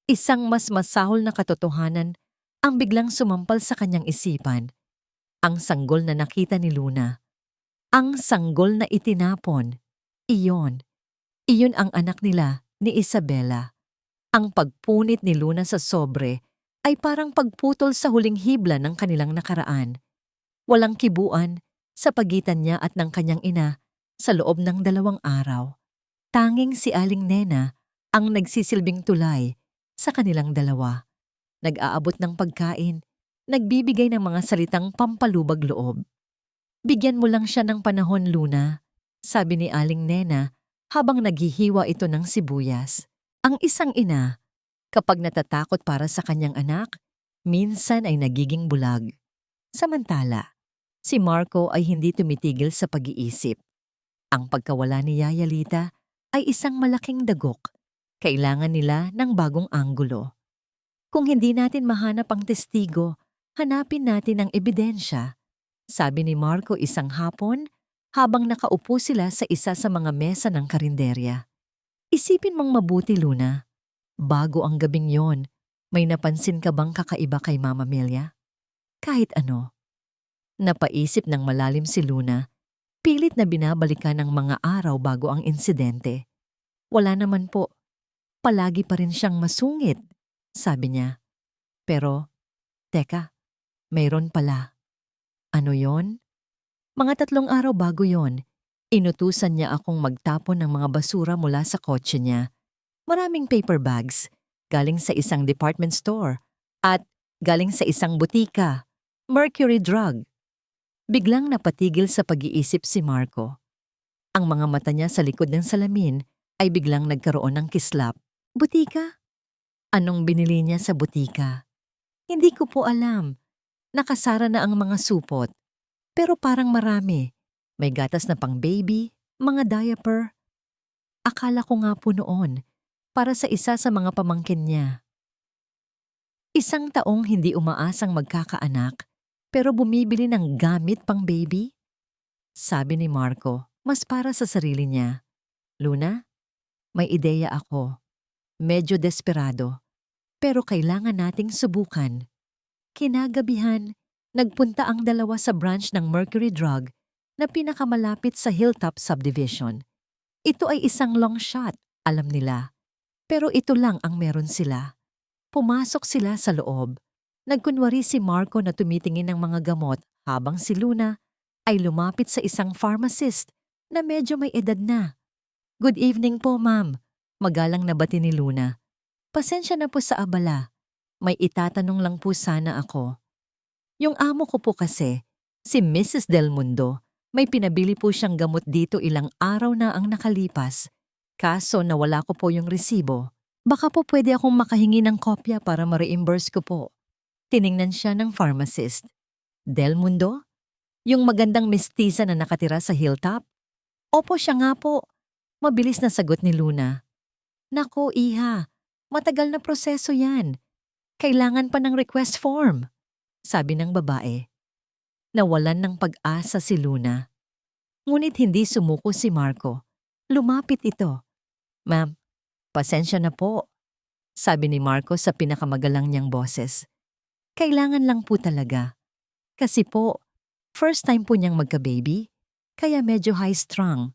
isang mas masahol na katotohanan ang biglang sumampal sa kanyang isipan. Ang sanggol na nakita ni Luna. Ang sanggol na itinapon. Iyon ang anak nila ni Isabella. Ang pagpunit ni Luna sa sobre ay parang pagputol sa huling hibla ng kanilang nakaraan. Walang kibuan sa pagitan niya at ng kanyang ina sa loob ng 2 araw. Tanging si Aling Nena ang nagsisilbing tulay sa kanilang dalawa. Nag-aabot ng pagkain, nagbibigay ng mga salitang pampalubag loob. Bigyan mo lang siya ng panahon, Luna, sabi ni Aling Nena habang naghihiwa ito ng sibuyas. Ang isang ina, kapag natatakot para sa kanyang anak, minsan ay nagiging bulag. Samantala, si Marco ay hindi tumitigil sa pag-iisip. Ang pagkawala ni Yaya Lita ay isang malaking dagok. Kailangan nila ng bagong anggulo. Kung hindi natin mahanap ang testigo, hanapin natin ang ebidensya, sabi ni Marco isang hapon habang nakaupo sila sa isa sa mga mesa ng karinderya. Isipin mong mabuti, Luna. Bago ang gabing yon, may napansin ka bang kakaiba kay Mama Melia? Kahit ano. Napaisip ng malalim si Luna, pilit na binabalikan ng mga araw bago ang insidente. Wala naman po. Palagi pa rin siyang masungit, sabi niya. Pero, teka, mayroon pala. Ano yon? Mga 3 araw bago yon, inutusan niya akong magtapon ng mga basura mula sa kotse niya. Maraming paper bags, galing sa isang department store, at galing sa isang butika, Mercury Drug. Biglang napatigil sa pag-iisip si Marco. Ang mga mata niya sa likod ng salamin ay biglang nagkaroon ng kislap. Butika? Anong binili niya sa butika? Hindi ko po alam. Nakasara na ang mga supot. Pero parang marami. May gatas na pang baby, mga diaper. Akala ko nga po noon, para sa isa sa mga pamangkin niya. 1 taong hindi umaasang magkakaanak, pero bumibili ng gamit pang baby? Sabi ni Marco, mas para sa sarili niya. Luna, may ideya ako. Medyo desperado, pero kailangan nating subukan. Kinagabihan, nagpunta ang dalawa sa branch ng Mercury Drug na pinakamalapit sa Hilltop Subdivision. Ito ay isang long shot, alam nila. Pero ito lang ang meron sila. Pumasok sila sa loob. Nagkunwari si Marco na tumitingin ng mga gamot habang si Luna ay lumapit sa isang pharmacist na medyo may edad na. Good evening po, ma'am. Magalang na bati ni Luna. Pasensya na po sa abala. May itatanong lang po sana ako. Yung amo ko po kasi, si Mrs. Del Mundo, may pinabili po siyang gamot dito ilang araw na ang nakalipas. Kaso nawala ko po yung resibo. Baka po pwede akong makahingi ng kopya para ma-reimburse ko po. Tiningnan siya ng pharmacist. Del Mundo? Yung magandang mestiza na nakatira sa hilltop? Opo, siya nga po. Mabilis na sagot ni Luna. Nako, iha. Matagal na proseso yan. Kailangan pa ng request form, sabi ng babae. Nawalan ng pag-asa si Luna. Ngunit hindi sumuko si Marco. Lumapit ito. Ma'am, pasensya na po, sabi ni Marco sa pinakamagalang niyang boses. Kailangan lang po talaga. Kasi po, first time po niyang magka-baby, kaya medyo high-strung.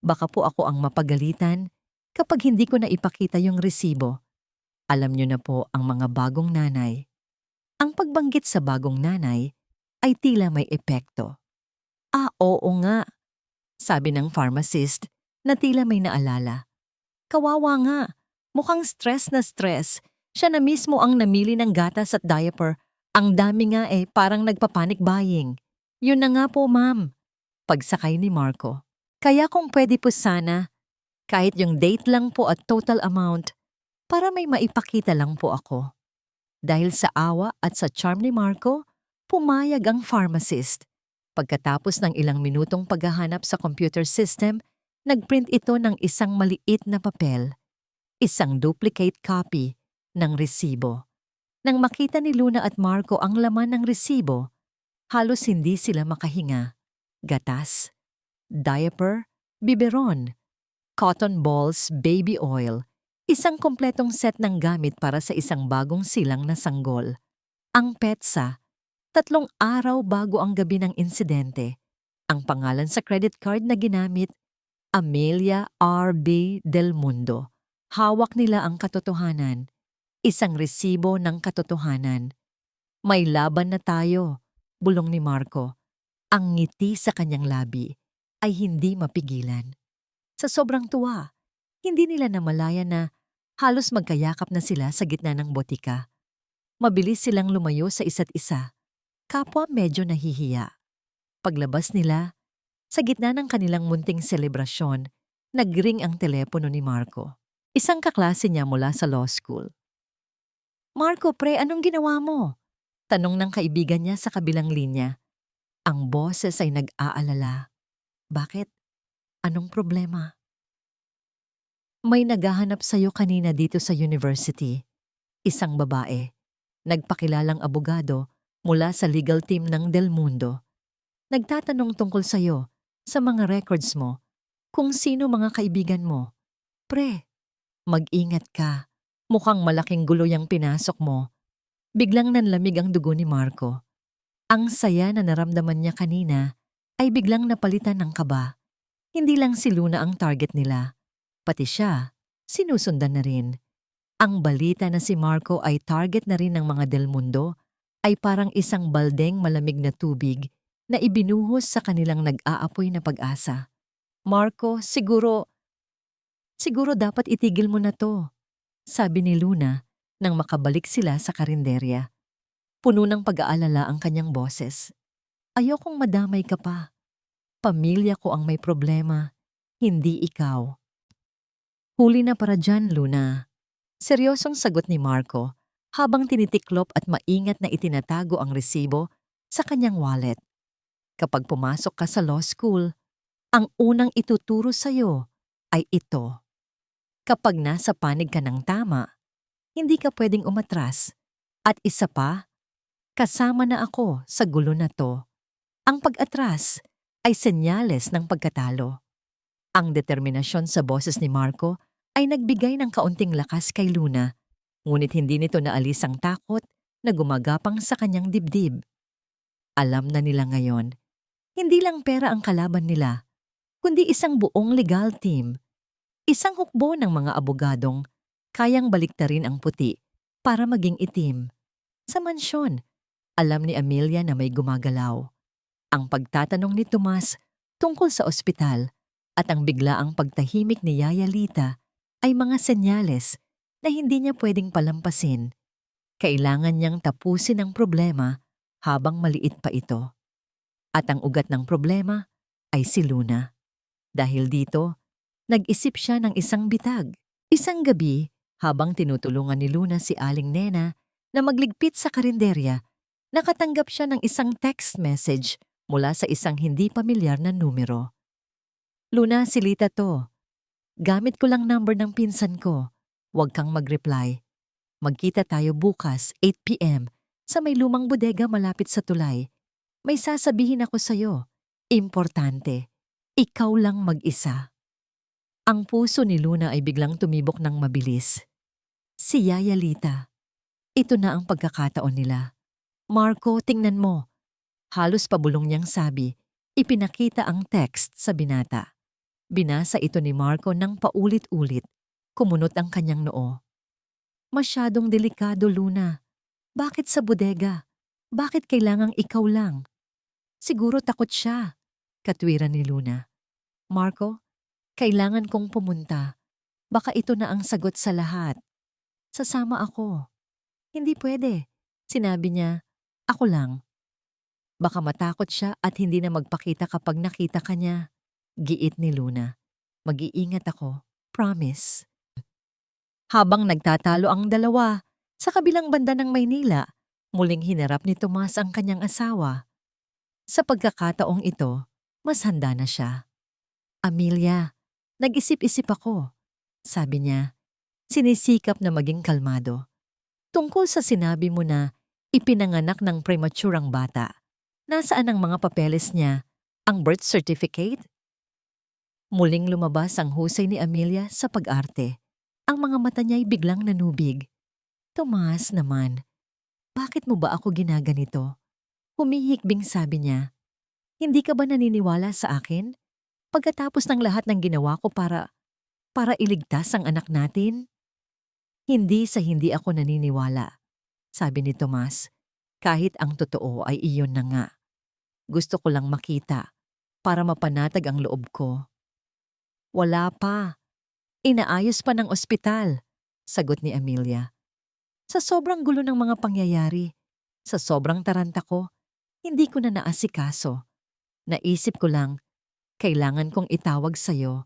Baka po ako ang mapagalitan kapag hindi ko na ipakita yung resibo. Alam niyo na po ang mga bagong nanay. Ang pagbanggit sa bagong nanay ay tila may epekto. Ah, oo nga, sabi ng pharmacist na tila may naalala. Kawawa nga, mukhang stress na stress. Siya na mismo ang namili ng gatas at diaper. Ang dami nga parang nagpa-panic buying. Yun na nga po, ma'am. Pagsakay ni Marco. Kaya kung pwede po sana, kahit yung date lang po at total amount, para may maipakita lang po ako. Dahil sa awa at sa charm ni Marco, pumayag ang pharmacist. Pagkatapos ng ilang minutong paghahanap sa computer system, nagprint ito ng isang maliit na papel. Isang duplicate copy ng resibo. Nang makita ni Luna at Marco ang laman ng resibo, halos hindi sila makahinga. Gatas, diaper, biberon, cotton balls, baby oil, isang kompletong set ng gamit para sa isang bagong silang na sanggol. Ang petsa, 3 araw bago ang gabi ng insidente. Ang pangalan sa credit card na ginamit, Amelia R.B. Del Mundo. Hawak nila ang katotohanan. Isang resibo ng katotohanan. May laban na tayo, bulong ni Marco. Ang ngiti sa kanyang labi ay hindi mapigilan. Sa sobrang tuwa, hindi nila namalayan na halos magkayakap na sila sa gitna ng botika. Mabilis silang lumayo sa isa't isa. Kapwa medyo nahihiya. Paglabas nila, sa gitna ng kanilang munting selebrasyon, nagring ang telepono ni Marco. Isang kaklase niya mula sa law school. Marco, pre, anong ginawa mo? Tanong ng kaibigan niya sa kabilang linya. Ang boses ay nag-aalala. Bakit? Anong problema? May naghahanap sa'yo kanina dito sa university. Isang babae. Nagpakilalang abogado mula sa legal team ng Del Mundo. Nagtatanong tungkol sa'yo, sa mga records mo, kung sino mga kaibigan mo. Pre, mag-ingat ka. Mukhang malaking gulo yung pinasok mo. Biglang nanlamig ang dugo ni Marco. Ang saya na naramdaman niya kanina ay biglang napalitan ng kaba. Hindi lang si Luna ang target nila. Pati siya, sinusundan na rin. Ang balita na si Marco ay target na rin ng mga Del Mundo ay parang isang baldeng malamig na tubig na ibinuhos sa kanilang nag-aapoy na pag-asa. Marco, siguro dapat itigil mo na to, sabi ni Luna nang makabalik sila sa karinderya. Puno ng pag-aalala ang kanyang boses. Ayokong madamay ka pa. Pamilya ko ang may problema, hindi ikaw. Huli na para dyan, Luna. Seryosong sagot ni Marco habang tinitiklop at maingat na itinatago ang resibo sa kanyang wallet. Kapag pumasok ka sa law school, ang unang ituturo sa'yo ay ito. Kapag nasa panig ka ng tama, hindi ka pwedeng umatras. At isa pa, kasama na ako sa gulo na to. Ang pag-atras ay senyales ng pagkatalo. Ang determinasyon sa boses ni Marco ay nagbigay ng kaunting lakas kay Luna, ngunit hindi nito naalis ang takot na gumagapang sa kanyang dibdib. Alam na nila ngayon, hindi lang pera ang kalaban nila, kundi isang buong legal team. Isang hukbo ng mga abogadong kayang baliktarin ang puti para maging itim. Sa mansyon, alam ni Amelia na may gumagalaw. Ang pagtatanong ni Tomas tungkol sa ospital at ang biglaang pagtahimik ni Yaya Lita ay mga senyales na hindi niya pwedeng palampasin. Kailangan niyang tapusin ang problema habang maliit pa ito. At ang ugat ng problema ay si Luna. Dahil dito, nag-isip siya ng isang bitag. Isang gabi, habang tinutulungan ni Luna si Aling Nena na magligpit sa karinderya, nakatanggap siya ng isang text message mula sa isang hindi pamilyar na numero. "Luna, si Lita to. Gamit ko lang number ng pinsan ko. Huwag kang mag-reply. Magkita tayo bukas, 8 p.m. sa may lumang bodega malapit sa tulay. May sasabihin ako sa'yo. Importante. Ikaw lang mag-isa." Ang puso ni Luna ay biglang tumibok ng mabilis. Si Yaya Lita. Ito na ang pagkakataon nila. "Marco, tingnan mo." Halos pabulong niyang sabi, ipinakita ang text sa binata. Binasa ito ni Marco ng paulit-ulit. Kumunot ang kanyang noo. "Masyadong delikado, Luna. Bakit sa bodega? Bakit kailangang ikaw lang?" "Siguro takot siya," katwiran ni Luna. "Marco, kailangan kong pumunta. Baka ito na ang sagot sa lahat. Sasama ako." "Hindi pwede," sinabi niya. "Ako lang." Baka matakot siya at hindi na magpakita kapag nakita ka niya. Giit ni Luna. "Mag-iingat ako. Promise." Habang nagtatalo ang dalawa, sa kabilang banda ng Maynila, muling hinarap ni Tomas ang kanyang asawa. Sa pagkakataong ito, mas handa na siya. "Amelia, nag-isip-isip ako," sabi niya. Sinisikap na maging kalmado. "Tungkol sa sinabi mo na ipinanganak ng premature ang bata. Nasaan ang mga papeles niya? Ang birth certificate?" Muling lumabas ang husay ni Amelia sa pag-arte. Ang mga mata niya'y biglang nanubig. "Tomas naman, bakit mo ba ako ginaganito?" Humihikbing sabi niya. "Hindi ka ba naniniwala sa akin? Pagkatapos ng lahat ng ginawa ko para iligtas ang anak natin?" "Hindi sa hindi ako naniniwala," sabi ni Tomas. "Kahit ang totoo ay iyon na nga. Gusto ko lang makita para mapanatag ang loob ko." "Wala pa. Inaayos pa ng ospital," sagot ni Amelia. "Sa sobrang gulo ng mga pangyayari, sa sobrang taranta ko, hindi ko na naasikaso. Naisip ko lang, kailangan kong itawag sa'yo.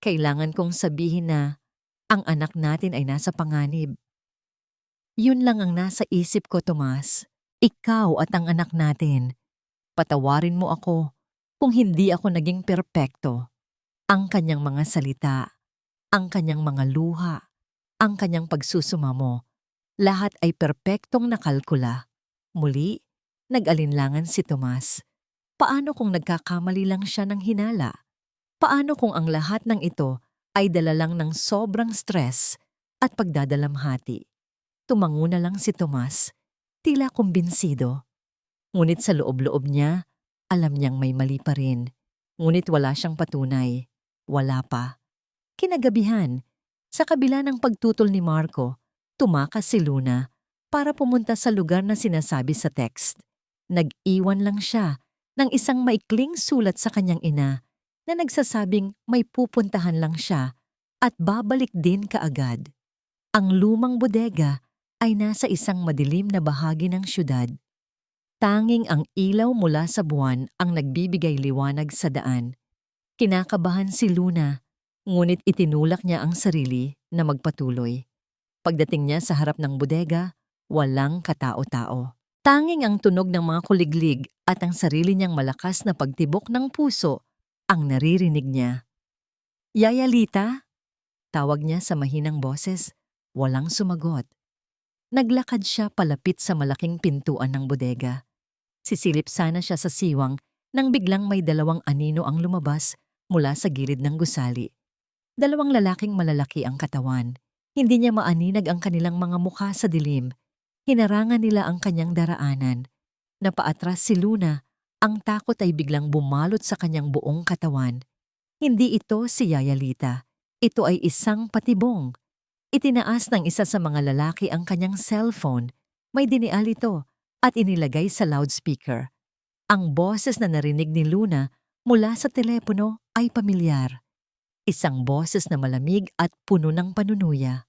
Kailangan kong sabihin na ang anak natin ay nasa panganib. Yun lang ang nasa isip ko, Tomas. Ikaw at ang anak natin. Patawarin mo ako kung hindi ako naging perpekto." Ang kanyang mga salita, ang kanyang mga luha, ang kanyang pagsusumamo, lahat ay perpektong nakalkula. Muli, nag-alinlangan si Tomas. Paano kung nagkakamali lang siya ng hinala? Paano kung ang lahat ng ito ay dala lang ng sobrang stress at pagdadalamhati? Tumango na lang si Tomas, tila kumbinsido. Ngunit sa loob-loob niya, alam niyang may mali pa rin. Ngunit wala siyang patunay. Wala pa. Kinagabihan, sa kabila ng pagtutol ni Marco, tumakas si Luna para pumunta sa lugar na sinasabi sa text. Nag-iwan lang siya ng isang maikling sulat sa kanyang ina na nagsasabing may pupuntahan lang siya at babalik din kaagad. Ang lumang bodega ay nasa isang madilim na bahagi ng syudad. Tanging ang ilaw mula sa buwan ang nagbibigay liwanag sa daan. Kinakabahan si Luna, ngunit itinulak niya ang sarili na magpatuloy. Pagdating niya sa harap ng bodega, walang katao-tao. Tanging ang tunog ng mga kuliglig at ang sarili niyang malakas na pagtibok ng puso ang naririnig niya. "Yaya Lita?" Tawag niya sa mahinang boses. Walang sumagot. Naglakad siya palapit sa malaking pintuan ng bodega. Sisilip sana siya sa siwang nang biglang may dalawang anino ang lumabas mula sa gilid ng gusali. Dalawang lalaking malalaki ang katawan. Hindi niya maaninag ang kanilang mga mukha sa dilim. Hinarangan nila ang kanyang daraanan. Napaatras si Luna. Ang takot ay biglang bumalot sa kanyang buong katawan. Hindi ito si Yaya Lita. Ito ay isang patibong. Itinaas ng isa sa mga lalaki ang kanyang cellphone. May dinial ito at inilagay sa loudspeaker. Ang boses na narinig ni Luna mula sa telepono ay pamilyar. Isang boses na malamig at puno ng panunuya.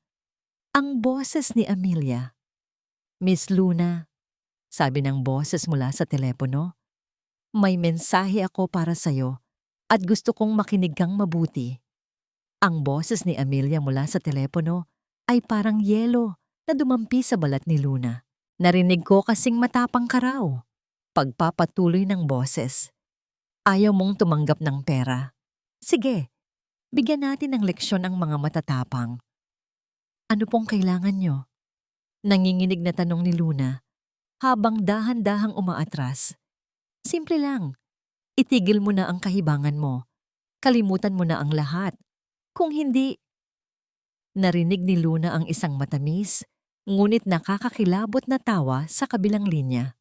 Ang boses ni Amelia. "Miss Luna," sabi ng boses mula sa telepono, "may mensahe ako para sa'yo at gusto kong makinig kang mabuti." Ang boses ni Amelia mula sa telepono ay parang yelo na dumampi sa balat ni Luna. "Narinig ko kasing matapang ka raw." Pagpapatuloy ng boses. "Ayaw mong tumanggap ng pera. Sige, bigyan natin ng leksyon ang mga matatapang. Ano pong kailangan nyo?" Nanginginig na tanong ni Luna habang dahan-dahang umaatras. "Simple lang. Itigil mo na ang kahibangan mo. Kalimutan mo na ang lahat. Kung hindi..." Narinig ni Luna ang isang matamis, ngunit nakakakilabot na tawa sa kabilang linya.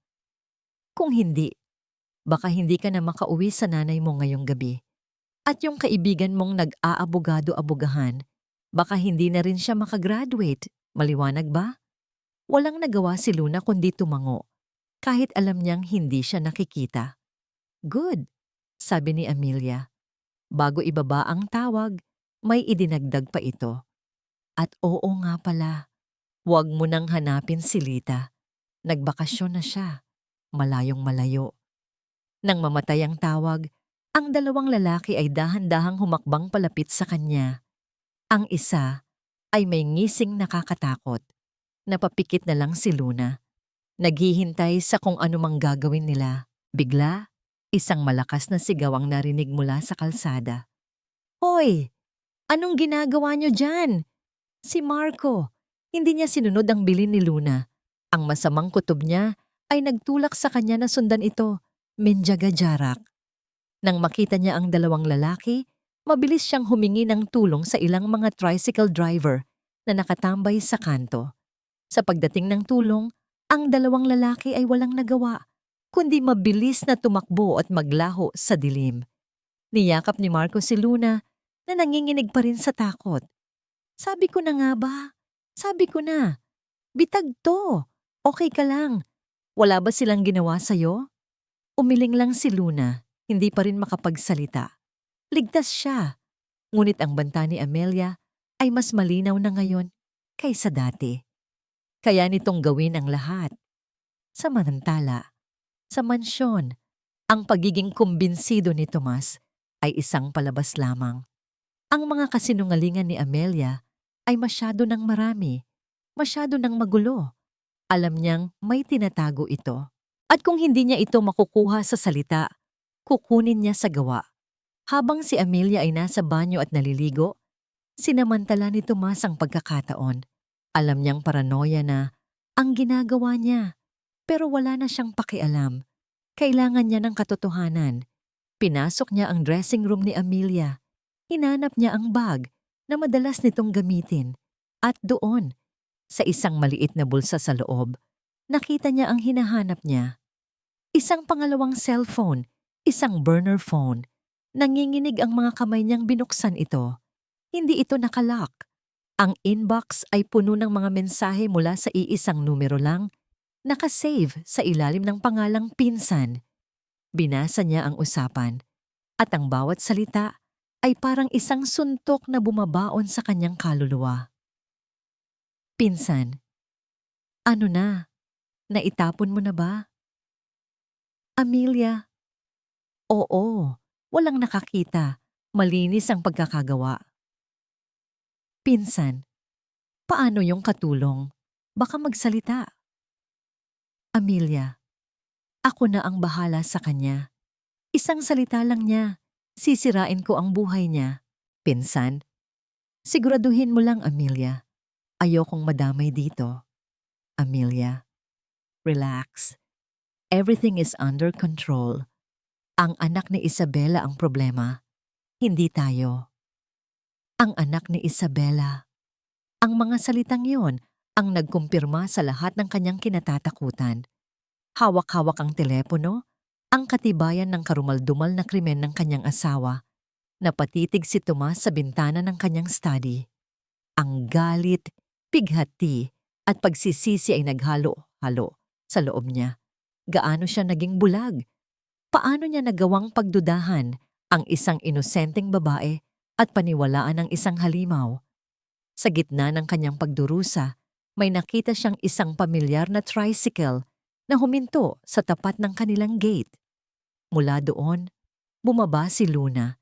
"Kung hindi, baka hindi ka na makauwi sa nanay mo ngayong gabi. At yung kaibigan mong nag-aabogado-abogahan, baka hindi na rin siya makagraduate. Maliwanag ba?" Walang nagawa si Luna kundi tumango, kahit alam niyang hindi siya nakikita. "Good," sabi ni Amelia. Bago ibaba ang tawag, may idinagdag pa ito. "At oo nga pala, huwag mo nang hanapin si Lita. Nagbakasyon na siya, malayong malayo." Nang mamatay ang tawag, ang dalawang lalaki ay dahan-dahang humakbang palapit sa kanya. Ang isa ay may ngising nakakatakot. Napapikit na lang si Luna. Naghihintay sa kung anumang gagawin nila. Bigla, isang malakas na sigaw ang narinig mula sa kalsada. "Hoy! Anong ginagawa niyo dyan? Si Marco." Hindi niya sinunod ang bilin ni Luna. Ang masamang kutob niya ay nagtulak sa kanya na sundan ito. Menjaga jarak. Nang makita niya ang dalawang lalaki, mabilis siyang humingi ng tulong sa ilang mga tricycle driver na nakatambay sa kanto. Sa pagdating ng tulong, ang dalawang lalaki ay walang nagawa, kundi mabilis na tumakbo at maglaho sa dilim. Niyakap ni Marco si Luna na nanginginig pa rin sa takot. "Sabi ko na nga ba? Sabi ko na. Bitag to. Okay ka lang. Wala ba silang ginawa sa'yo?" Umiling lang si Luna, hindi pa rin makapagsalita. Ligtas siya. Ngunit ang banta ni Amelia ay mas malinaw na ngayon kaysa dati. Kaya nitong gawin ang lahat. Samantala, sa mansyon, ang pagiging kumbinsido ni Tomas ay isang palabas lamang. Ang mga kasinungalingan ni Amelia ay masyado ng marami, masyado ng magulo. Alam niyang may tinatago ito. At kung hindi niya ito makukuha sa salita, kukunin niya sa gawa. Habang si Amelia ay nasa banyo at naliligo, sinamantala ni Tomas ang pagkakataon. Alam niyang paranoia na ang ginagawa niya, pero wala na siyang pakialam. Kailangan niya ng katotohanan. Pinasok niya ang dressing room ni Amelia. Hinanap niya ang bag na madalas nitong gamitin. At doon, sa isang maliit na bulsa sa loob, nakita niya ang hinahanap niya. Isang pangalawang cellphone, isang burner phone. Nanginginig ang mga kamay niyang binuksan ito. Hindi ito nakalock. Ang inbox ay puno ng mga mensahe mula sa iisang numero lang, nakasave sa ilalim ng pangalang pinsan. Binasa niya ang usapan, at ang bawat salita ay parang isang suntok na bumabaon sa kanyang kaluluwa. "Pinsan, ano na? Naitapon mo na ba?" "Amelia, oo, walang nakakita. Malinis ang pagkakagawa." "Pinsan, paano yung katulong? Baka magsalita." "Amelia, ako na ang bahala sa kanya. Isang salita lang niya, sisirain ko ang buhay niya." "Pinsan, siguraduhin mo lang, Amelia. Ayokong madamay dito." "Amelia, relax. Everything is under control. Ang anak ni Isabela ang problema, hindi tayo." Ang anak ni Isabela. Ang mga salitang yon ang nagkumpirma sa lahat ng kanyang kinatatakutan. Hawak-hawak ang telepono, ang katibayan ng karumaldumal na krimen ng kanyang asawa. Napatitig si Tomas sa bintana ng kanyang study. Ang galit, pighati at pagsisisi ay naghalo-halo sa loob niya. Gaano siya naging bulag? Paano niya nagawang pagdudahan ang isang inosenteng babae at paniwalaan ang isang halimaw? Sa gitna ng kanyang pagdurusa, may nakita siyang isang pamilyar na tricycle na huminto sa tapat ng kanilang gate. Mula doon, bumaba si Luna,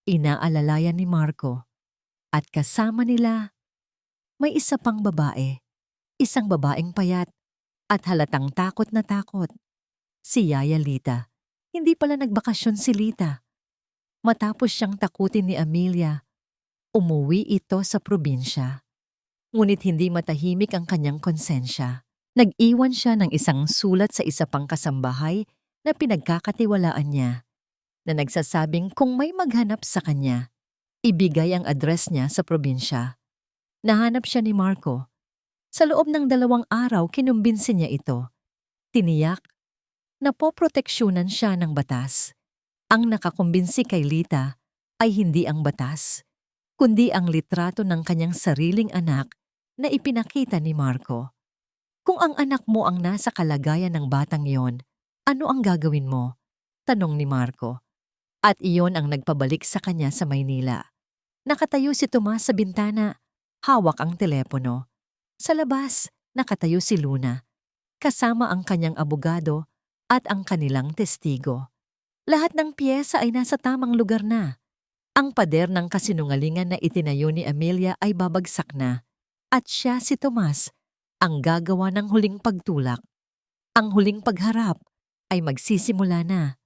inaalalayan ni Marco, at kasama nila may isa pang babae, isang babaeng payat at halatang takot na takot. Si Yaya Lita. Hindi pala nagbakasyon si Lita. Matapos siyang takutin ni Amelia, umuwi ito sa probinsya. Ngunit hindi matahimik ang kanyang konsensya. Nag-iwan siya ng isang sulat sa isa pang kasambahay na pinagkakatiwalaan niya, na nagsasabing kung may maghanap sa kanya, ibigay ang address niya sa probinsya. Nahanap siya ni Marco. Sa loob ng 2 araw, kinumbinsi niya ito. Tiniyak na poproteksyonan siya ng batas. Ang nakakumbinsi kay Lita ay hindi ang batas, kundi ang litrato ng kanyang sariling anak na ipinakita ni Marco. Kung ang anak mo ang nasa kalagayan ng batang yon, ano ang gagawin mo? Tanong ni Marco. At iyon ang nagpabalik sa kanya sa Maynila. Nakatayo si Tomas sa bintana, hawak ang telepono. Sa labas, nakatayo si Luna, kasama ang kanyang abogado at ang kanilang testigo. Lahat ng piyesa ay nasa tamang lugar na. Ang pader ng kasinungalingan na itinayo ni Amelia ay babagsak na, at siya, si Tomas, ang gagawa ng huling pagtulak. Ang huling pagharap ay magsisimula na.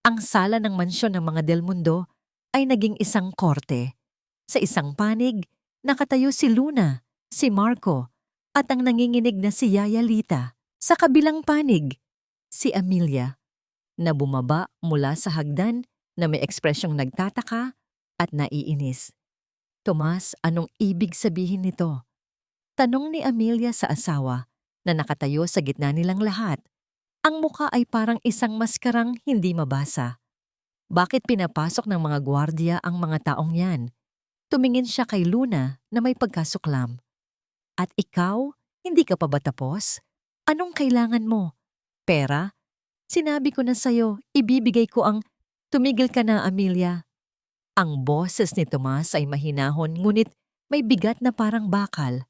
Ang sala ng mansyon ng mga Del Mundo ay naging isang korte. Sa isang panig, nakatayo si Luna, si Marco, at ang nanginginig na si Yaya Lita. Sa kabilang panig, si Amelia, na bumaba mula sa hagdan na may ekspresyong nagtataka at naiinis. Tomas, anong ibig sabihin nito? Tanong ni Amelia sa asawa na nakatayo sa gitna nilang lahat. Ang muka ay parang isang maskarang hindi mabasa. Bakit pinapasok ng mga gwardiya ang mga taong yan? Tumingin siya kay Luna na may pagkasuklam. At ikaw, hindi ka pa ba tapos? Anong kailangan mo? Pera? Sinabi ko na sa'yo, ibibigay ko ang... Tumigil ka na, Amelia. Ang boses ni Tomas ay mahinahon ngunit may bigat na parang bakal.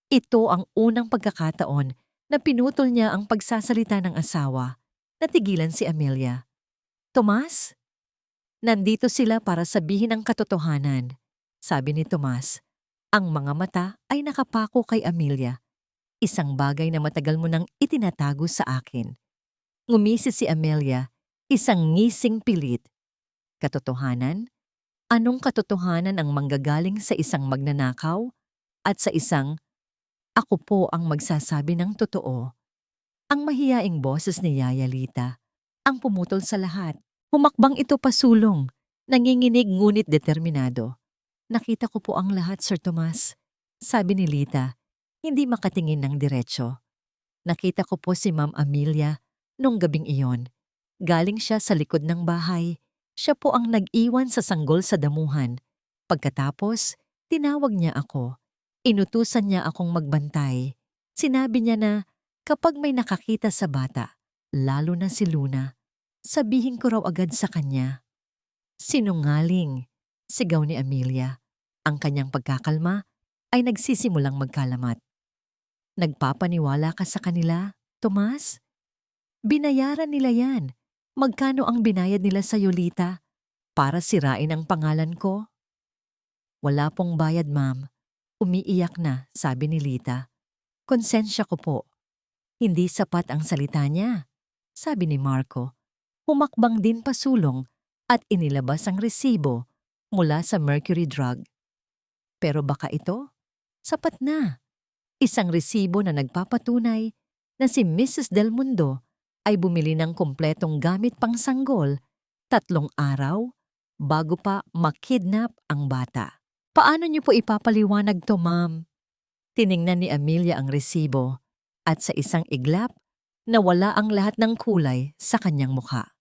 Ito ang unang pagkakataon na pinutol niya ang pagsasalita ng asawa. Natigilan si Amelia. Tomas? Nandito sila para sabihin ang katotohanan, sabi ni Tomas. Ang mga mata ay nakapako kay Amelia. Isang bagay na matagal mo nang itinatago sa akin. Ngumisi si Amelia, isang ngising pilit. Katotohanan? Anong katotohanan ang manggagaling sa isang magnanakaw at sa isang, ako po ang magsasabi ng totoo? Ang mahiyaing boses ni Yaya Lita ang pumutol sa lahat. Humakbang ito pasulong, nanginginig ngunit determinado. Nakita ko po ang lahat, Sir Tomas, sabi ni Lita, hindi makatingin ng diretso. Nakita ko po si Ma'am Amelia nung gabing iyon. Galing siya sa likod ng bahay. Siya po ang nag-iwan sa sanggol sa damuhan. Pagkatapos, tinawag niya ako. Inutusan niya akong magbantay. Sinabi niya na kapag may nakakita sa bata, lalo na si Luna, sabihin ko raw agad sa kanya. Sinungaling, sigaw ni Amelia. Ang kanyang pagkakalma ay nagsisimulang magkalamat. Nagpapaniwala ka sa kanila, Tomas? Binayaran nila yan. Magkano ang binayad nila sa Lita para sirain ang pangalan ko? Wala pong bayad, ma'am. Umiiyak na, sabi ni Lita. Konsensya ko po. Hindi sapat ang salita niya, sabi ni Marco. Humakbang din pasulong at inilabas ang resibo mula sa Mercury Drug. Pero baka ito, sapat na. Isang resibo na nagpapatunay na si Mrs. Del Mundo ay bumili ng kumpletong gamit pangsanggol 3 araw bago pa makidnap ang bata. Paano niyo po ipapaliwanag to, ma'am? Tiningnan ni Amelia ang resibo at sa isang iglap, nawala ang lahat ng kulay sa kanyang mukha.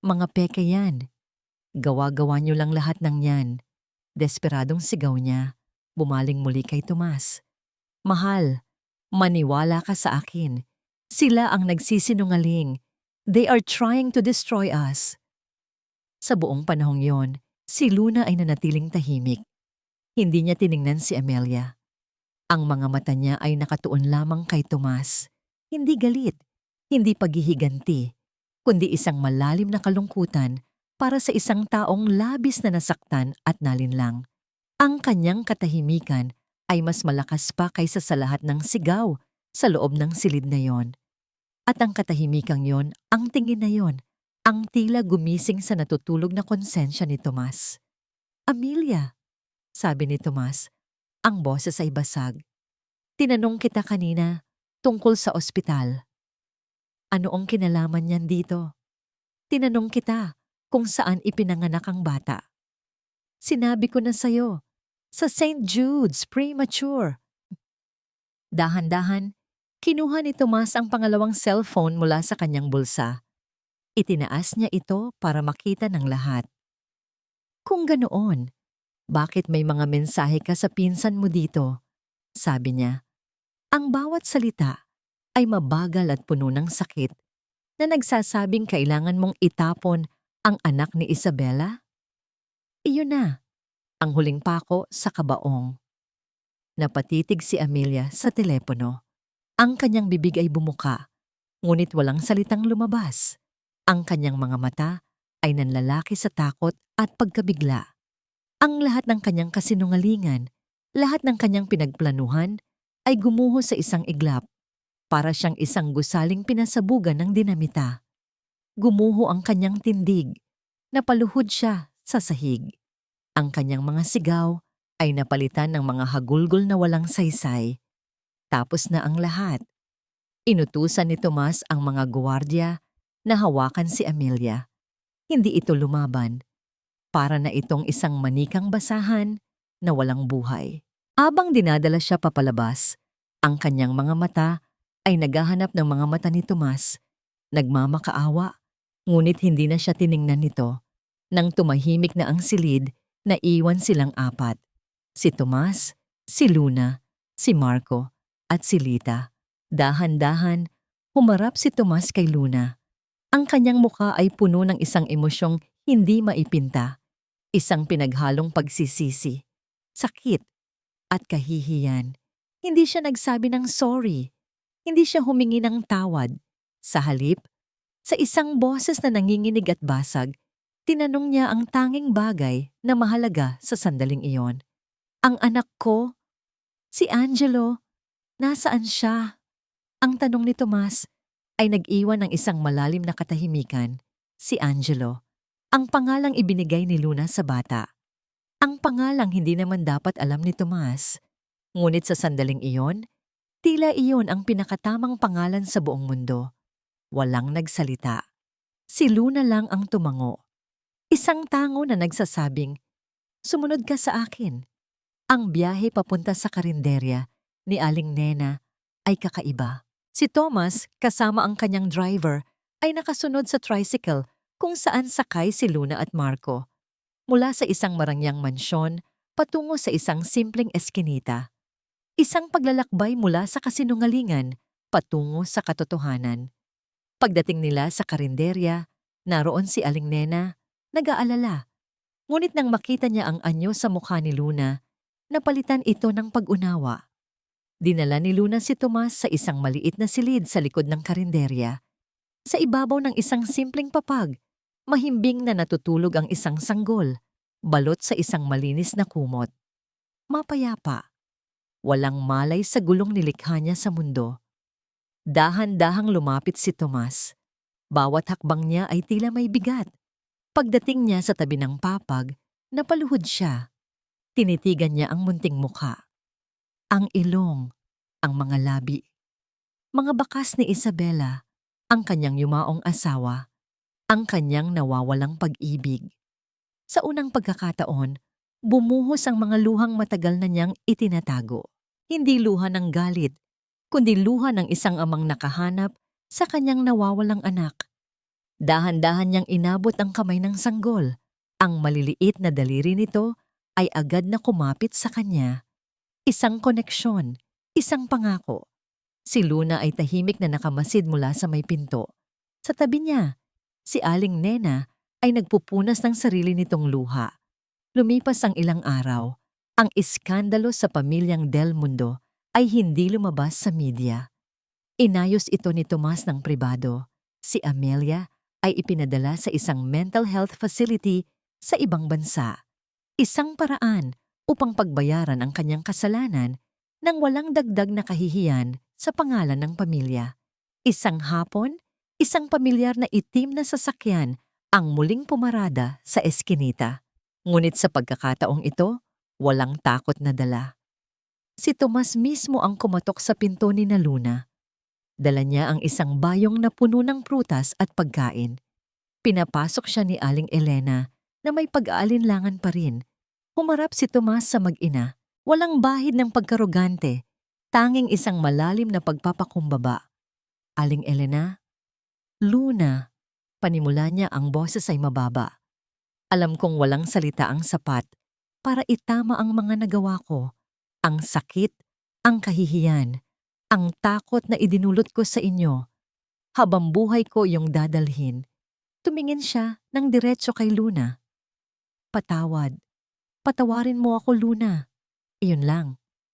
Mga peke yan. Gawa-gawa niyo lang lahat ng yan. Desperadong sigaw niya. Bumaling muli kay Tomas. Mahal, maniwala ka sa akin. Sila ang nagsisinungaling. They are trying to destroy us. Sa buong panahong yon, si Luna ay nanatiling tahimik. Hindi niya tiningnan si Amelia. Ang mga mata niya ay nakatuon lamang kay Tomas. Hindi galit, hindi paghihiganti, kundi isang malalim na kalungkutan para sa isang taong labis na nasaktan at nalinlang. Ang kanyang katahimikan ay mas malakas pa kaysa sa lahat ng sigaw sa loob ng silid na yon. At ang katahimikang yon, ang tingin na yon, ang tila gumising sa natutulog na konsensya ni Tomas. "Amelia," sabi ni Tomas, ang boses ay basag. "Tinanong kita kanina tungkol sa ospital. Ano ang kinalaman niyan dito? Tinanong kita kung saan ipinanganak ang bata. Sinabi ko na sa'yo, sa St. Jude's Premature." Dahan-dahan, kinuha ni Tomas ang pangalawang cellphone mula sa kanyang bulsa. Itinaas niya ito para makita ng lahat. "Kung ganoon, bakit may mga mensahe ka sa pinsan mo dito?" sabi niya. Ang bawat salita ay mabagal at puno ng sakit na nagsasabing kailangan mong itapon ang anak ni Isabela. Iyon na, ang huling pako sa kabaong. Napatitig si Amelia sa telepono. Ang kanyang bibig ay bumuka, ngunit walang salitang lumabas. Ang kanyang mga mata ay nanlalaki sa takot at pagkabigla. Ang lahat ng kanyang kasinungalingan, lahat ng kanyang pinagplanuhan, ay gumuho sa isang iglap. Para siyang isang gusaling pinasabugan ng dinamita. Gumuho ang kanyang tindig, napaluhod siya sa sahig. Ang kanyang mga sigaw ay napalitan ng mga hagulgol na walang saysay. Tapos na ang lahat. Inutusan ni Tomas ang mga guwardiya na hawakan si Amelia. Hindi ito lumaban. Para na itong isang manikang basahan na walang buhay. Habang dinadala siya papalabas, ang kanyang mga mata ay naghahanap ng mga mata ni Tomas. Nagmamakaawa, ngunit hindi na siya tiningnan nito. Nang tumahimik na ang silid, naiwan silang apat. Si Tomas, si Luna, si Marco, at si Lita. Dahan-dahan, humarap si Tomas kay Luna. Ang kanyang mukha ay puno ng isang emosyong hindi maipinta. Isang pinaghalong pagsisisi, sakit, at kahihiyan. Hindi siya nagsabi ng sorry. Hindi siya humingi ng tawad. Sa halip, sa isang boses na nanginginig at basag, tinanong niya ang tanging bagay na mahalaga sa sandaling iyon. "Ang anak ko, si Angelo, nasaan siya?" Ang tanong ni Tomas ay nag-iwan ng isang malalim na katahimikan. Si Angelo, ang pangalang ibinigay ni Luna sa bata. Ang pangalang hindi naman dapat alam ni Tomas. Ngunit sa sandaling iyon, tila iyon ang pinakatamang pangalan sa buong mundo. Walang nagsalita. Si Luna lang ang tumango. Isang tango na nagsasabing, "Sumunod ka sa akin." Ang biyahe papunta sa karinderya ni Aling Nena ay kakaiba. Si Thomas, kasama ang kanyang driver, ay nakasunod sa tricycle kung saan sakay si Luna at Marco. Mula sa isang marangyang mansyon, patungo sa isang simpleng eskinita. Isang paglalakbay mula sa kasinungalingan, patungo sa katotohanan. Pagdating nila sa karinderya, naroon si Aling Nena, nag-aalala. Ngunit nang makita niya ang anyo sa mukha ni Luna, napalitan ito ng pag-unawa. Dinala ni Luna si Tomas sa isang maliit na silid sa likod ng karinderya. Sa ibabaw ng isang simpleng papag, mahimbing na natutulog ang isang sanggol, balot sa isang malinis na kumot. Mapayapa. Walang malay sa gulong nilikha niya sa mundo. Dahan-dahang lumapit si Tomas. Bawat hakbang niya ay tila may bigat. Pagdating niya sa tabi ng papag, napaluhod siya. Tinitigan niya ang munting mukha. Ang ilong, ang mga labi. Mga bakas ni Isabela, ang kanyang yumaong asawa, ang kanyang nawawalang pag-ibig. Sa unang pagkakataon, bumuhos ang mga luhang matagal na niyang itinatago. Hindi luha ng galit, kundi luha ng isang amang nakahanap sa kanyang nawawalang anak. Dahan-dahan niyang inabot ang kamay ng sanggol. Ang maliliit na daliri nito ay agad na kumapit sa kanya. Isang koneksyon, isang pangako. Si Luna ay tahimik na nakamasid mula sa may pinto. Sa tabi niya, si Aling Nena ay nagpupunas ng sarili nitong luha. Lumipas ang ilang araw Ang iskandalo sa pamilyang Del Mundo ay hindi lumabas sa media. Inayos ito ni Tomas ng pribado. Si Amelia ay ipinadala sa isang mental health facility sa ibang bansa. Isang paraan upang pagbayaran ang kanyang kasalanan nang walang dagdag na kahihiyan sa pangalan ng pamilya. Isang hapon, isang pamilyar na itim na sasakyan ang muling pumarada sa eskinita. Ngunit sa pagkakataong ito, walang takot na dala. Si Tomas mismo ang kumatok sa pinto ni na Luna. Dala niya ang isang bayong na puno ng prutas at pagkain. Pinapasok siya ni Aling Elena na may pag-aalinlangan pa rin. Humarap si Tomas sa mag-ina. Walang bahid ng pagkarugante, tanging isang malalim na pagpapakumbaba. Aling Elena? Luna. Panimula niya, ang boses ay mababa. Alam kong walang salita ang sapat para itama ang mga nagawa ko. Ang sakit, ang kahihiyan, ang takot na idinulot ko sa inyo. Habang buhay ko iyong dadalhin. Tumingin siya ng diretso kay Luna. Patawad. Patawarin mo ako, Luna. Iyon lang.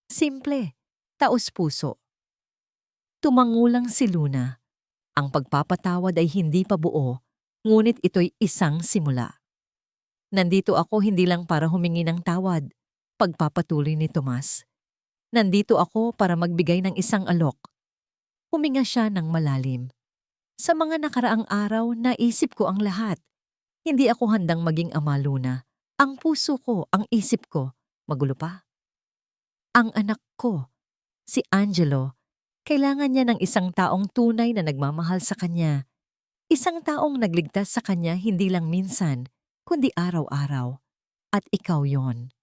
Simple. Taos-puso. Tumangulang si Luna. Ang pagpapatawad ay hindi pa buo, ngunit ito'y isang simula. Nandito ako hindi lang para humingi ng tawad, pagpapatuloy ni Tomas. Nandito ako para magbigay ng isang alok. Huminga siya ng malalim. Sa mga nakaraang araw, naisip ko ang lahat. Hindi ako handang maging ama, Luna. Ang puso ko, ang isip ko, magulo pa. Ang anak ko, si Angelo, kailangan niya ng isang taong tunay na nagmamahal sa kanya. Isang taong nagligtas sa kanya hindi lang minsan, kundi araw-araw. At ikaw yon.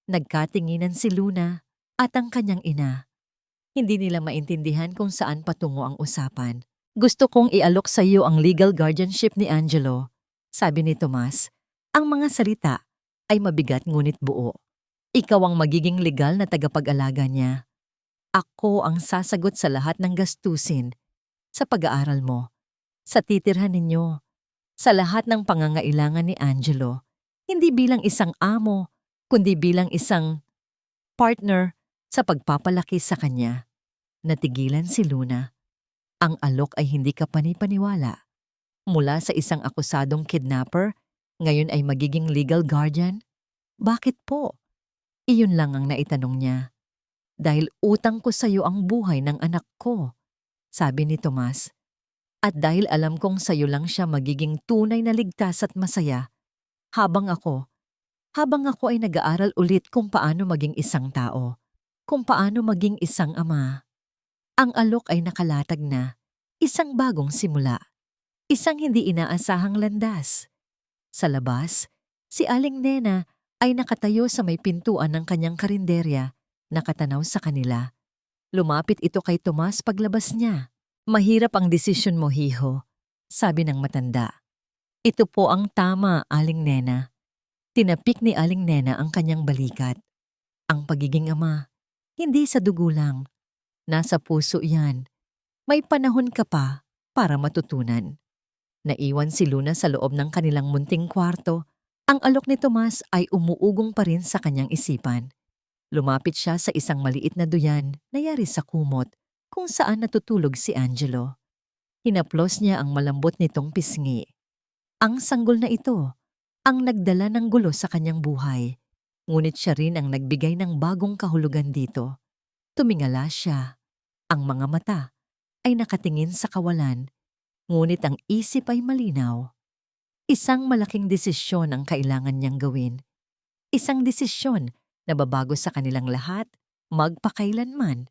Nagkatinginan si Luna at ang kanyang ina. Hindi nila maintindihan kung saan patungo ang usapan. Gusto kong ialok sa iyo ang legal guardianship ni Angelo, sabi ni Tomas. Ang mga salita ay mabigat ngunit buo. Ikaw ang magiging legal na tagapag-alaga niya. Ako ang sasagot sa lahat ng gastusin, sa pag-aaral mo, sa titirhan ninyo, sa lahat ng pangangailangan ni Angelo, hindi bilang isang amo, kundi bilang isang partner sa pagpapalaki sa kanya. Natigilan si Luna. Ang alok ay hindi ka panipaniwala. Mula sa isang akusadong kidnapper, ngayon ay magiging legal guardian? Bakit po? Iyon lang ang naitanong niya. Dahil utang ko sa iyo ang buhay ng anak ko, sabi ni Tomas. At dahil alam kong sa iyo lang siya magiging tunay na ligtas at masaya, habang ako ay nag-aaral ulit kung paano maging isang tao, kung paano maging isang ama. Ang alok ay nakalatag na, isang bagong simula, isang hindi inaasahang landas. Sa labas, si Aling Nena ay nakatayo sa may pintuan ng kanyang karinderya, nakatanaw sa kanila. Lumapit ito kay Tomas paglabas niya. Mahirap ang desisyon mo, hiho, sabi ng matanda. Ito po ang tama, Aling Nena. Tinapik ni Aling Nena ang kanyang balikat. Ang pagiging ama, hindi sa dugo lang. Nasa puso yan. May panahon ka pa para matutunan. Naiwan si Luna sa loob ng kanilang munting kwarto. Ang alok ni Tomas ay umuugong pa rin sa kanyang isipan. Lumapit siya sa isang maliit na duyan na yari sa kumot kung saan natutulog si Angelo. Hinaplos niya ang malambot nitong pisngi. Ang sanggol na ito ang nagdala ng gulo sa kanyang buhay. Ngunit siya rin ang nagbigay ng bagong kahulugan dito. Tumingala siya. Ang mga mata ay nakatingin sa kawalan, ngunit ang isip ay malinaw. Isang malaking desisyon ang kailangan niyang gawin. Isang desisyon na babago sa kanilang lahat, magpakailanman.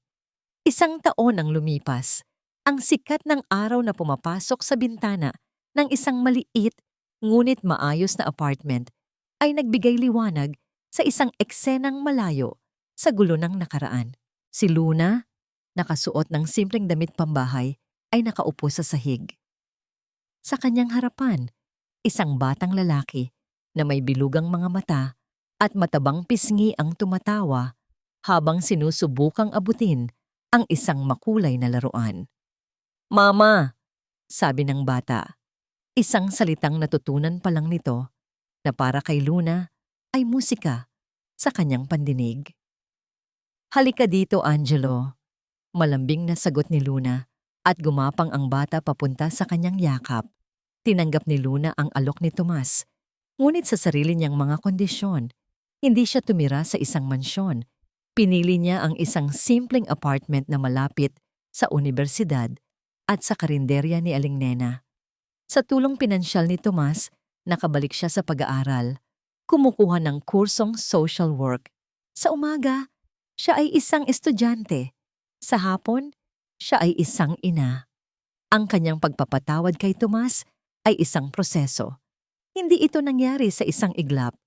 Isang taon ang lumipas. Ang sikat ng araw na pumapasok sa bintana ng isang maliit ngunit maayos na apartment ay nagbigay liwanag sa isang eksenang malayo sa gulo ng nakaraan. Si Luna, nakasuot ng simpleng damit pambahay, ay nakaupo sa sahig. Sa kanyang harapan, isang batang lalaki na may bilugang mga mata at matabang pisngi ang tumatawa habang sinusubukang abutin ang isang makulay na laruan. Mama, sabi ng bata. Isang salitang natutunan pa lang nito na para kay Luna ay musika. sa kanyang pandinig. "Halika dito, Angelo." Malambing na sagot ni Luna at gumapang ang bata papunta sa kanyang yakap. Tinanggap ni Luna ang alok ni Tomas, ngunit sa sarili niyang mga kondisyon. Hindi siya tumira sa isang mansyon. Pinili niya ang isang simpleng apartment na malapit sa universidad at sa karinderya ni Aling Nena. Sa tulong pinansyal ni Tomas, nakabalik siya sa pag-aaral. Kumukuha ng kursong social work. Sa umaga, siya ay isang estudyante. Sa hapon, siya ay isang ina. Ang kanyang pagpapatawad kay Tomas ay isang proseso. Hindi ito nangyari sa isang iglap.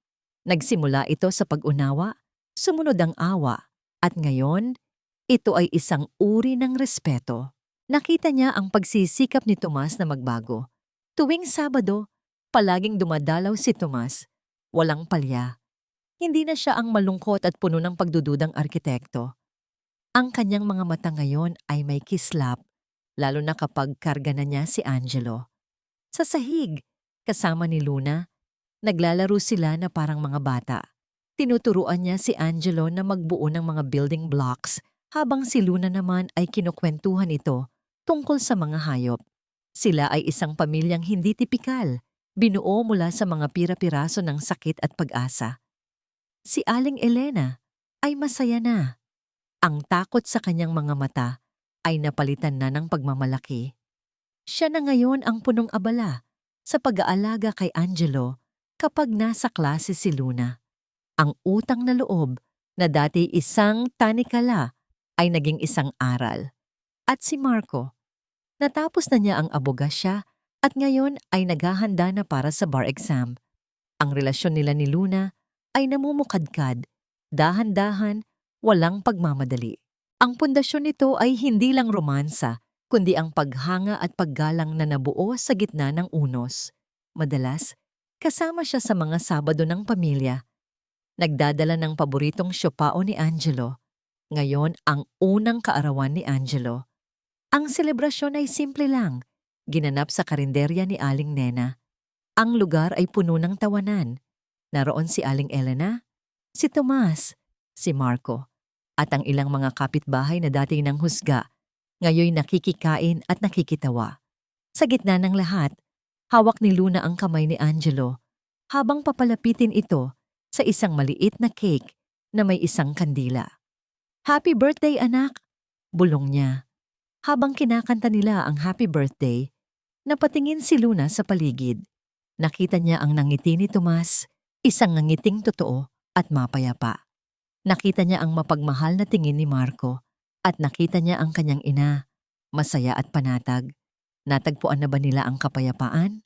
Nagsimula ito sa pag-unawa, sumunod ang awa, at ngayon, ito ay isang uri ng respeto. Nakita niya ang pagsisikap ni Tomas na magbago. Tuwing Sabado, palaging dumadalaw si Tomas. Walang palya. Hindi na siya ang malungkot at puno ng pagdududang arkitekto. Ang kanyang mga mata ngayon ay may kislap, lalo na kapag karga na niya si Angelo. Sa sahig, kasama ni Luna, naglalaro sila na parang mga bata. Tinuturuan niya si Angelo na magbuo ng mga building blocks habang si Luna naman ay kinukwentuhan ito tungkol sa mga hayop. Sila ay isang pamilyang hindi tipikal, binuo mula sa mga pira-piraso ng sakit at pag-asa. Si Aling Elena ay masaya na. Ang takot sa kanyang mga mata ay napalitan na ng pagmamalaki. Siya na ngayon ang punong abala sa pag-aalaga kay Angelo kapag nasa klase si Luna. Ang utang na loob na dati isang tanikala ay naging isang aral. At si Marco, natapos na niya ang abogasya at ngayon ay naghahanda na para sa bar exam. Ang relasyon nila ni Luna ay namumukadkad, dahan-dahan, walang pagmamadali. Ang pundasyon nito ay hindi lang romansa, kundi ang paghanga at paggalang na nabuo sa gitna ng unos. Madalas, kasama siya sa mga Sabado ng pamilya. Nagdadala ng paboritong siopao ni Angelo. Ngayon ang unang kaarawan ni Angelo. Ang selebrasyon ay simple lang, ginanap sa karinderya ni Aling Nena. Ang lugar ay puno ng tawanan. Naroon si Aling Elena, si Tomas, si Marco, at ang ilang mga kapitbahay na dati nang husga, ngayoy nakikikain at nakikitawa. Sa gitna ng lahat, hawak ni Luna ang kamay ni Angelo habang papalapitin ito sa isang maliit na cake na may isang kandila. "Happy birthday, anak!" bulong niya. Habang kinakanta nila ang happy birthday, napatingin si Luna sa paligid. Nakita niya ang nangiti ni Tomas, isang nangiting totoo at mapayapa. Nakita niya ang mapagmahal na tingin ni Marco at nakita niya ang kanyang ina, masaya at panatag. Natagpuan na ba nila ang kapayapaan?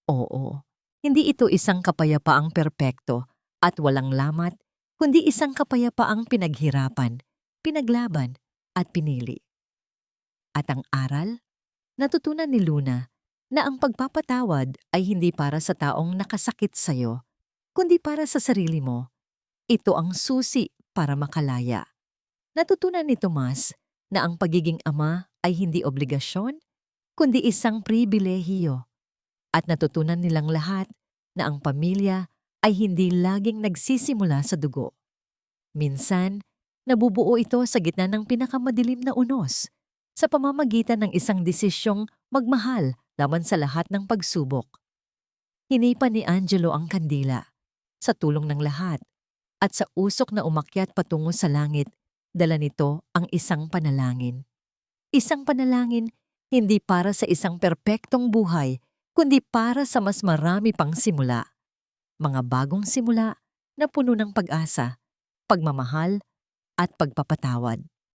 Oo. Hindi ito isang kapayapaang perpekto at walang lamat, kundi isang kapayapaang pinaghirapan, pinaglaban at pinili. At ang aral? Natutunan ni Luna na ang pagpapatawad ay hindi para sa taong nakasakit sa'yo, kundi para sa sarili mo. Ito ang susi para makalaya. Natutunan ni Tomas na ang pagiging ama ay hindi obligasyon, kundi isang pribilehiyo. At natutunan nilang lahat na ang pamilya ay hindi laging nagsisimula sa dugo. Minsan, nabubuo ito sa gitna ng pinakamadilim na unos, sa pamamagitan ng isang desisyong magmahal laban sa lahat ng pagsubok. Hinipan ni Angelo ang kandila, sa tulong ng lahat, at sa usok na umakyat patungo sa langit, dala nito ang isang panalangin. Isang panalangin hindi para sa isang perpektong buhay, kundi para sa mas marami pang simula. Mga bagong simula na puno ng pag-asa, pagmamahal, at pagpapatawad.